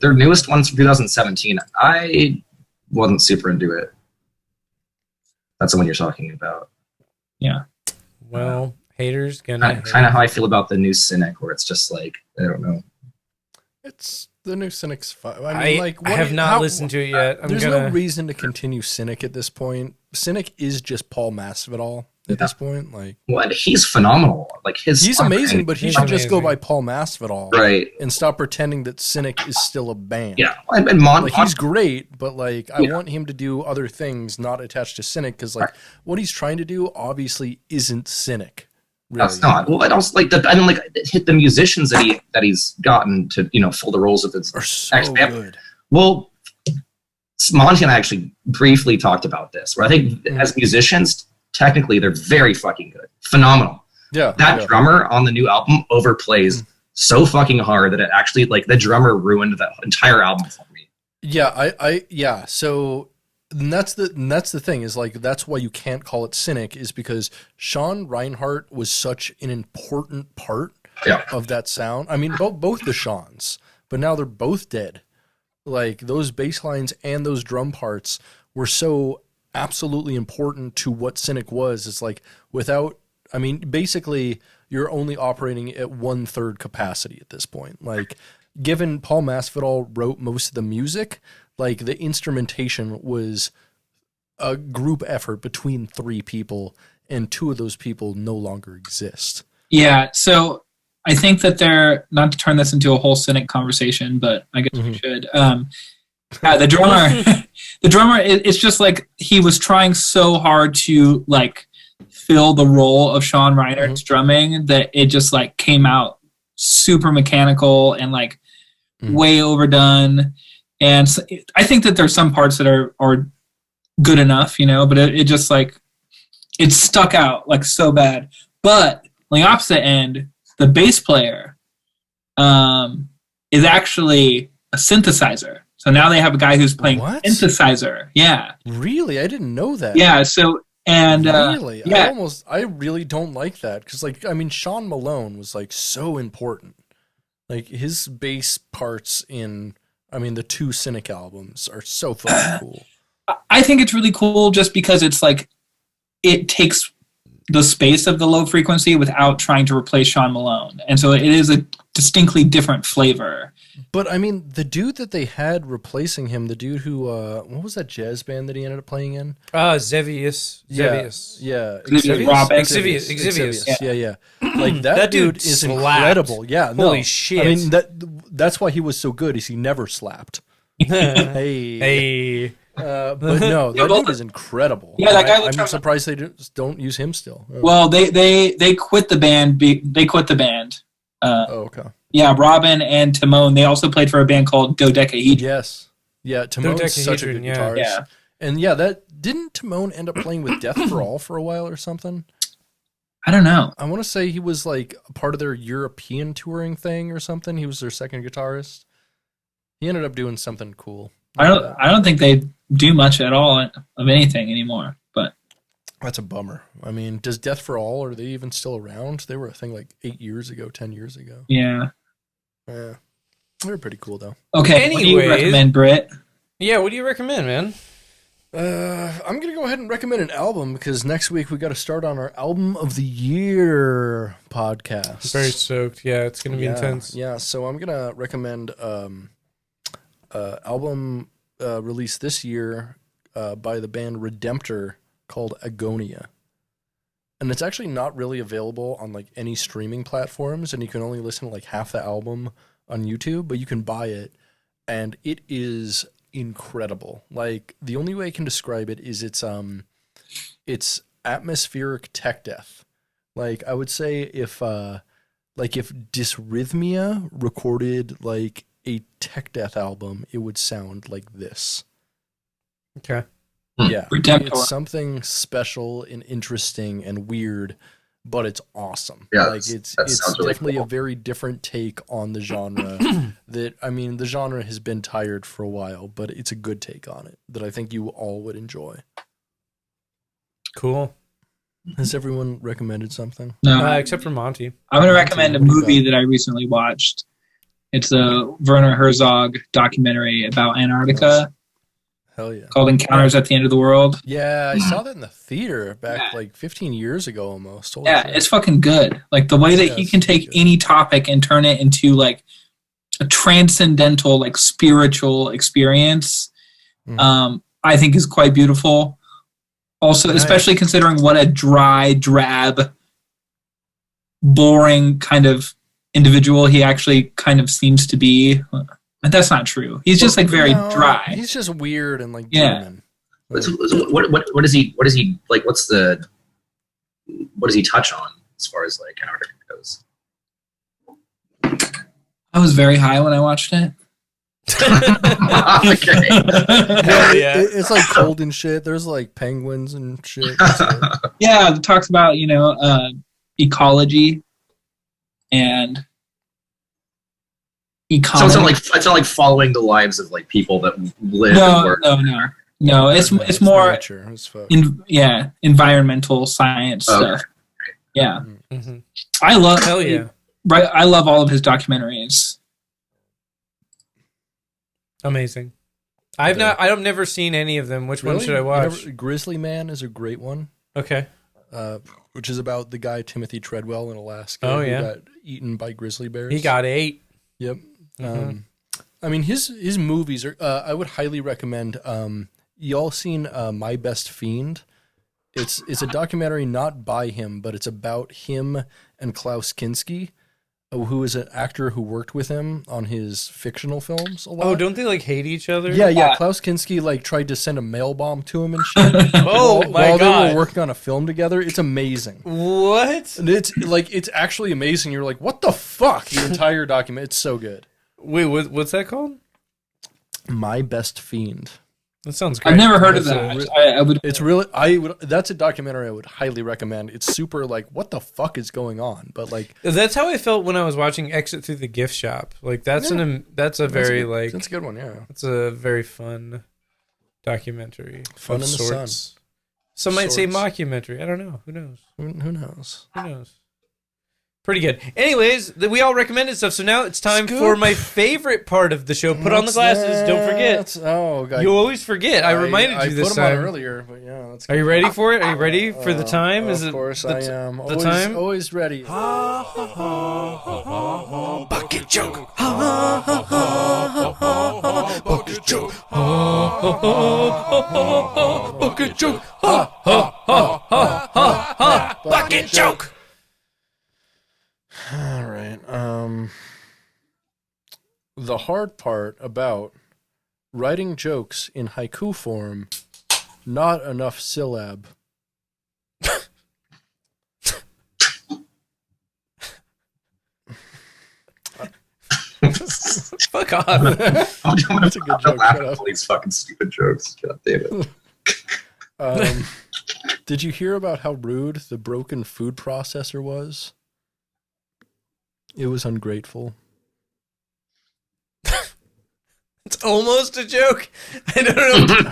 their newest ones from 2017. I wasn't super into it. That's the one you're talking about. Yeah. Well, haters gonna kind of how I feel about the new Cynic, where it's just like I don't know. It's the new Cynic's fine. I have not listened to it yet. There's no reason to continue Cynic at this point. Cynic is just Paul Masvidal at this point. Like, what? He's phenomenal. Like he's amazing, but he should just go by Paul Masvidal, right? And stop pretending that Cynic is still a band. Yeah, and he's great, but like I want him to do other things not attached to Cynic because like what he's trying to do obviously isn't Cynic. Really. That's not. Well, I also like hit the musicians that he's gotten to fill the roles of his are so good. Well, Monte and I actually briefly talked about this, where I think as musicians, technically they're very fucking good, phenomenal. Yeah, that drummer on the new album overplays so fucking hard that it actually, like, the drummer ruined that entire album for me. Yeah, So that's the thing is, like, that's why you can't call it Cynic, is because Sean Reinhart was such an important part of that sound. I mean, both the Seans, but now they're both dead. Like, those bass lines and those drum parts were so absolutely important to what Cynic was. It's like, without, I mean, basically you're only operating at 1/3 capacity at this point. Like, given Paul Masvidal wrote most of the music, like, the instrumentation was a group effort between 3 people, and 2 of those people no longer exist. Yeah, so I think that they're, not to turn this into a whole Cynic conversation, but I guess we should. The drummer, it's just like he was trying so hard to, like, fill the role of Sean Reinert's drumming that it just, like, came out super mechanical and, like, way overdone. And so I think that there's some parts that are good enough, you know, but it just, like, it stuck out, like, so bad. But on the opposite end, the bass player is actually a synthesizer. So now they have a guy who's playing synthesizer. Yeah. Really? I didn't know that. Yeah. So, and really, yeah. I really don't like that, because, like, I mean, Sean Malone was, like, so important. Like, his bass parts in, I mean, the 2 Cynic albums are so fucking cool. I think it's really cool just because it's like, it takes the space of the low frequency without trying to replace Sean Malone. And so it is a distinctly different flavor. But, I mean, the dude that they had replacing him, the dude who, what was that jazz band that he ended up playing in? Xevious. Yeah. Xevious. Yeah. Like, that dude is incredible. Yeah. No, holy shit. I mean, that's why he was so good, is he never slapped. Hey. But no, that dude is incredible. Yeah, that guy. I'm surprised they don't use him still. Oh. Well, they quit the band. They quit the band. Okay. Yeah, Robin and Timon. They also played for a band called Dodecahedron. Yes. Yeah, Timon's such a good guitarist. Yeah. And yeah, didn't Timon end up playing with Death for All for a while or something? I don't know. I want to say he was, like, a part of their European touring thing or something. He was their second guitarist. He ended up doing something cool. I don't think they do much at all of anything anymore, but that's a bummer. I mean, does Death for All, are they even still around? They were a thing like 8 years ago, 10 years ago. Yeah. Yeah. They were pretty cool, though. Okay, anyways, what do you recommend, Britt? Yeah, what do you recommend, man? I'm going to go ahead and recommend an album, because next week we got to start on our Album of the Year podcast. Very stoked. Yeah, it's going to be intense. Yeah, so I'm going to recommend album released this year by the band Redemptor called Agonia. And it's actually not really available on, like, any streaming platforms, and you can only listen to, like, half the album on YouTube, but you can buy it, and it is incredible. Like, the only way I can describe it is it's atmospheric tech death. Like, I would say if Dysrhythmia recorded, like, a tech death album, it would sound like this. Okay. Yeah, it's something special and interesting and weird, but it's awesome. Yeah, like it's definitely really cool. A very different take on the genre. That, I mean, the genre has been tired for a while, but it's a good take on it that I think you all would enjoy. Cool. Has everyone recommended something? No, except for Monte. I'm going to recommend a movie that I recently watched. It's a Werner Herzog documentary about Antarctica. Hell yeah. Called Encounters at the End of the World. Yeah, I saw that in the theater back like 15 years ago almost. Holy shit. It's fucking good. Like, the way that he can take any topic and turn it into, like, a transcendental, like, spiritual experience, I think is quite beautiful. Also, especially considering what a dry, drab, boring kind of individual he actually kind of seems to be. But that's not true. He's just, like, very dry. He's just weird and, like, German. What does he like? What does he touch on as far as, like, Antarctica goes? I was very high when I watched it. Okay. It's like cold and shit. There's like penguins and shit. Yeah, it talks about, ecology and economy. So it's not like following the lives of like people that live and work. No. It's more nature. environmental science stuff. Yeah. Mm-hmm. I love Hell yeah. Right, I love all of his documentaries. Amazing. I've never seen any of them. Which one should I watch? Grizzly Man is a great one. Okay. Which is about the guy Timothy Treadwell in Alaska who got eaten by grizzly bears. He got 8. Yep. I mean, his movies are. I would highly recommend. Y'all seen My Best Fiend? It's a documentary not by him, but it's about him and Klaus Kinski, who is an actor who worked with him on his fictional films a lot. Oh, don't they like hate each other? Yeah. Klaus Kinski like tried to send a mail bomb to him and shit. While they were working on a film together. It's amazing. What? And it's actually amazing. You're like, what the fuck? The entire document. It's so good. Wait, what's that called? My Best Fiend. That sounds great. I've never heard of that. That's a documentary I would highly recommend. It's super like, what the fuck is going on? But like, that's how I felt when I was watching Exit Through the Gift Shop. Like that's a very good one. Yeah, it's a very fun documentary. Fun in the sun. Some might say mockumentary. I don't know. Who knows? Who knows? Who knows? Pretty good. Anyways, we all recommended stuff, so now it's time for my favorite part of the show. Put on the glasses. Don't forget. Oh, God. You always forget. I reminded you this time. I put them on earlier, but yeah. That's good. Are you ready for it? Are you ready for the time? Of course I am. The time? Always ready. Bucket joke. Bucket joke. Bucket joke. Bucket joke. All right. The hard part about writing jokes in haiku form, not enough syllab. Fuck off. That's a good joke. Shut up. All these fucking stupid jokes. God damn it. Did you hear about how rude the broken food processor was? It was ungrateful. It's almost a joke. I don't know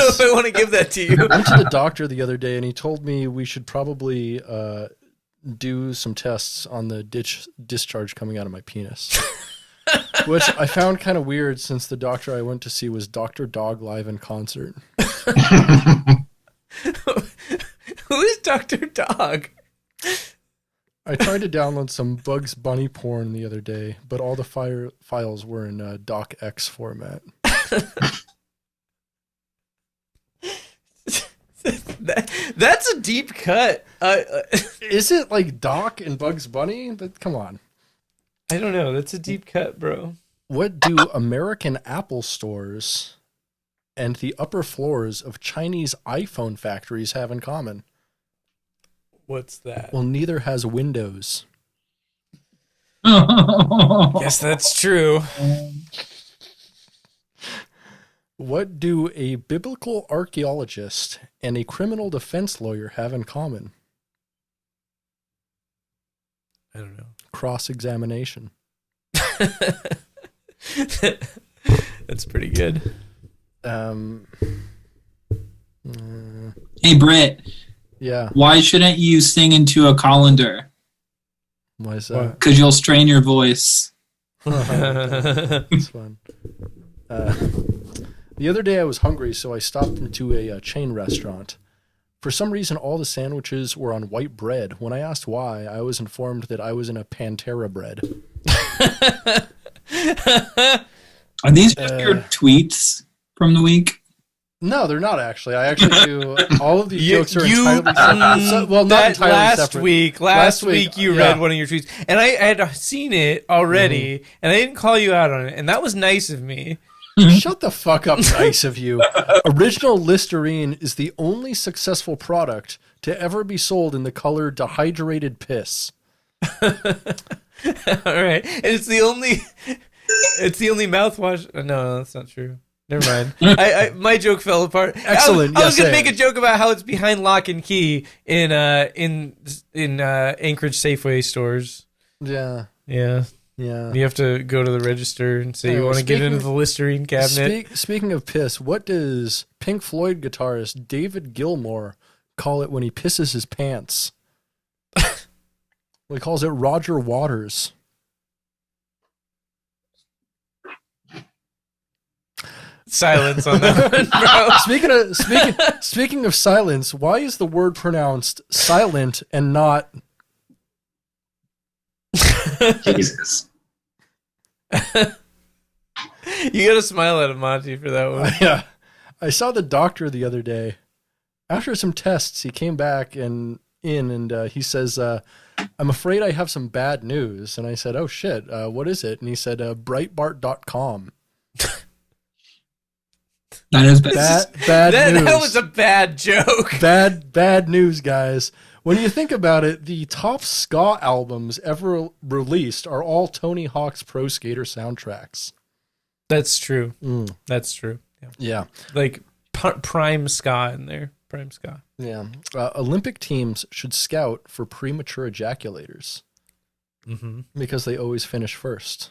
if I want to give that to you. I went to the doctor the other day, and he told me we should probably do some tests on the discharge coming out of my penis. Which I found kind of weird, since the doctor I went to see was Dr. Dog live in concert. Who is Dr. Dog? I tried to download some Bugs Bunny porn the other day, but all the files were in docx format. That's a deep cut. Is it like Doc and Bugs Bunny? But come on. I don't know. That's a deep cut, bro. What do American Apple stores and the upper floors of Chinese iPhone factories have in common? What's that? Well, neither has Windows. Guess that's true. What do a biblical archaeologist and a criminal defense lawyer have in common? I don't know. Cross-examination. That's pretty good. Hey, Britt. Yeah. Why shouldn't you sing into a colander? Why is that? Because you'll strain your voice. That's fun. The other day I was hungry, so I stopped into a chain restaurant. For some reason, all the sandwiches were on white bread. When I asked why, I was informed that I was in a Pantera bread. Are these just your tweets from the week? No, they're not actually. I actually do. All of these jokes are entirely separate. Well, not entirely last separate. Last week you read one of your tweets, and I had seen it already, and I didn't call you out on it, and that was nice of me. Shut the fuck up, nice of you. Original Listerine is the only successful product to ever be sold in the color dehydrated piss. All right, and it's the only It's the only mouthwash. No, that's not true. Never mind. My joke fell apart. Excellent. I was going to make a joke about how it's behind lock and key in Anchorage Safeway stores. Yeah. Yeah. You have to go to the register and say you want to get into the Listerine cabinet. Speaking of piss, what does Pink Floyd guitarist David Gilmour call it when he pisses his pants? He calls it Roger Waters. Silence on that one, bro. Speaking of silence, why is the word pronounced silent and not Jesus? You gotta smile at him, Monte, for that one. Yeah. I saw the doctor the other day. After some tests, he came back and he says, I'm afraid I have some bad news. And I said, oh shit, what is it? And he said, Breitbart.com. That is bad. Bad news. That was a bad joke. Bad news, guys. When you think about it, the top ska albums ever released are all Tony Hawk's Pro Skater soundtracks. That's true. That's true. Yeah. Like prime ska in there. Prime ska. Yeah. Olympic teams should scout for premature ejaculators because they always finish first.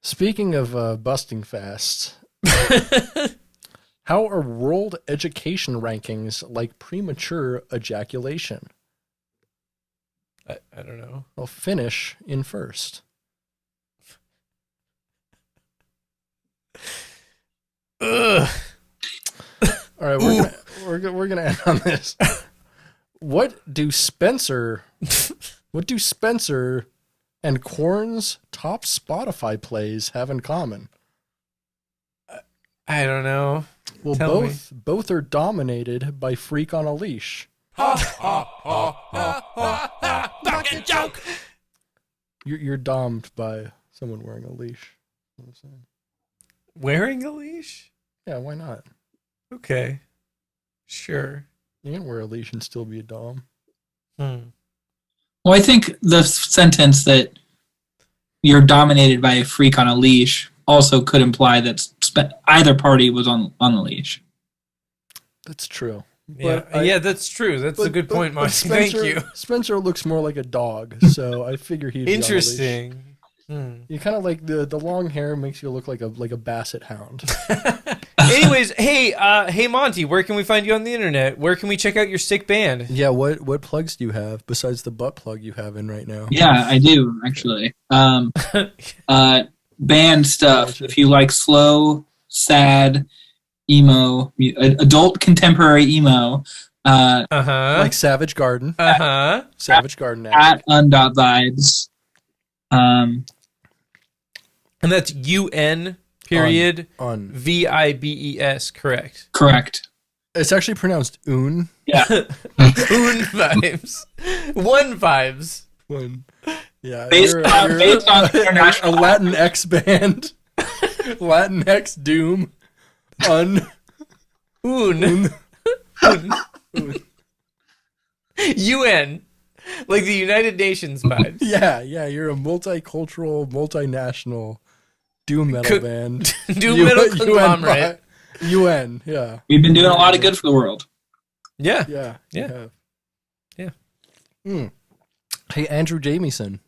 Speaking of busting fast, how are world education rankings like premature ejaculation? I don't know. Well, finish in first. Ugh. All right, we're gonna end on this. What do Spencer and Korn's top Spotify plays have in common? I don't know. Well, both are dominated by Freak on a Leash. Bucket joke. You're domed by someone wearing a leash. You know what I'm saying? Wearing a leash? Yeah, why not? Okay. Sure. You can wear a leash and still be a dom. Well, I think the sentence that you're dominated by a freak on a leash also could imply that either party was on the leash. That's true. Yeah, that's true. That's a good point, Monte. Thank you. Spencer looks more like a dog, so I figure he'd be interesting. On a leash. You kind of like the long hair makes you look like a basset hound. Anyways, hey Monte, where can we find you on the internet? Where can we check out your sick band? Yeah, what plugs do you have besides the butt plug you have in right now? Yeah, I do actually. Band stuff. If you like slow, sad, emo, adult contemporary emo, like Savage Garden, Savage Garden at un.vibes. And that's UN period on VIBES, correct? Correct. It's actually pronounced un. Yeah. Un vibes. One vibes. One. Yeah. Based on a Latin X band. Latin X Doom. Un. UN. Like the United Nations vibes. Yeah, you're a multicultural, multinational doom metal band. Doom metal conglomerate. UN, yeah. We've been doing a lot of good for the world. Yeah. Hey, Andrew Jamieson.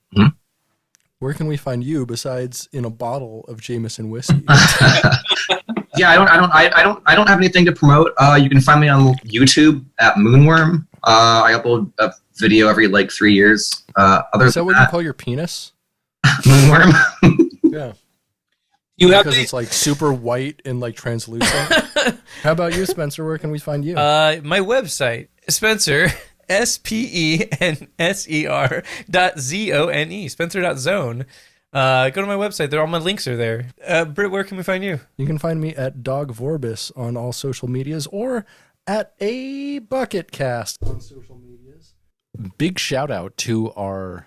Where can we find you besides in a bottle of Jamieson whiskey? Yeah, I don't have anything to promote. You can find me on YouTube at Moonworm. I upload a video every 3 years. Is that what you call your penis? Moonworm? Yeah. Because it's super white and translucent. How about you, Spencer? Where can we find you? My website, Spencer, SPENSER.ZONE, Spencer.zone. Go to my website. All my links are there. Britt, where can we find you? You can find me at Dog Vorbis on all social medias or at a Bucketcast on social medias. Big shout out to our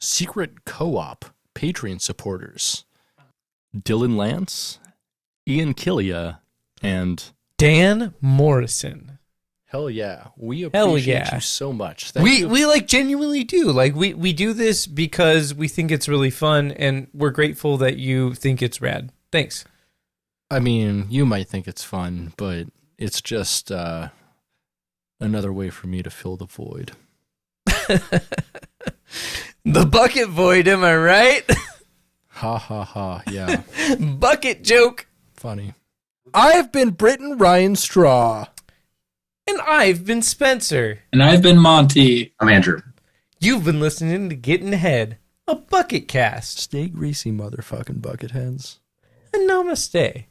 secret co-op Patreon supporters. Dylan Lance, Ian Killia, and Dan Morrison. Hell yeah. We appreciate you so much. Thank you. We like genuinely do. Like we do this because we think it's really fun and we're grateful that you think it's rad. Thanks. I mean, you might think it's fun, but it's just another way for me to fill the void. The bucket void, am I right? Ha ha ha, yeah. Bucket joke. Funny. I've been Britton Ryan Straw. And I've been Spencer. And I've been Monte. I'm Andrew. You've been listening to Gettin' Ahead, a Bucketcast. Stay greasy, motherfucking bucketheads. And namaste.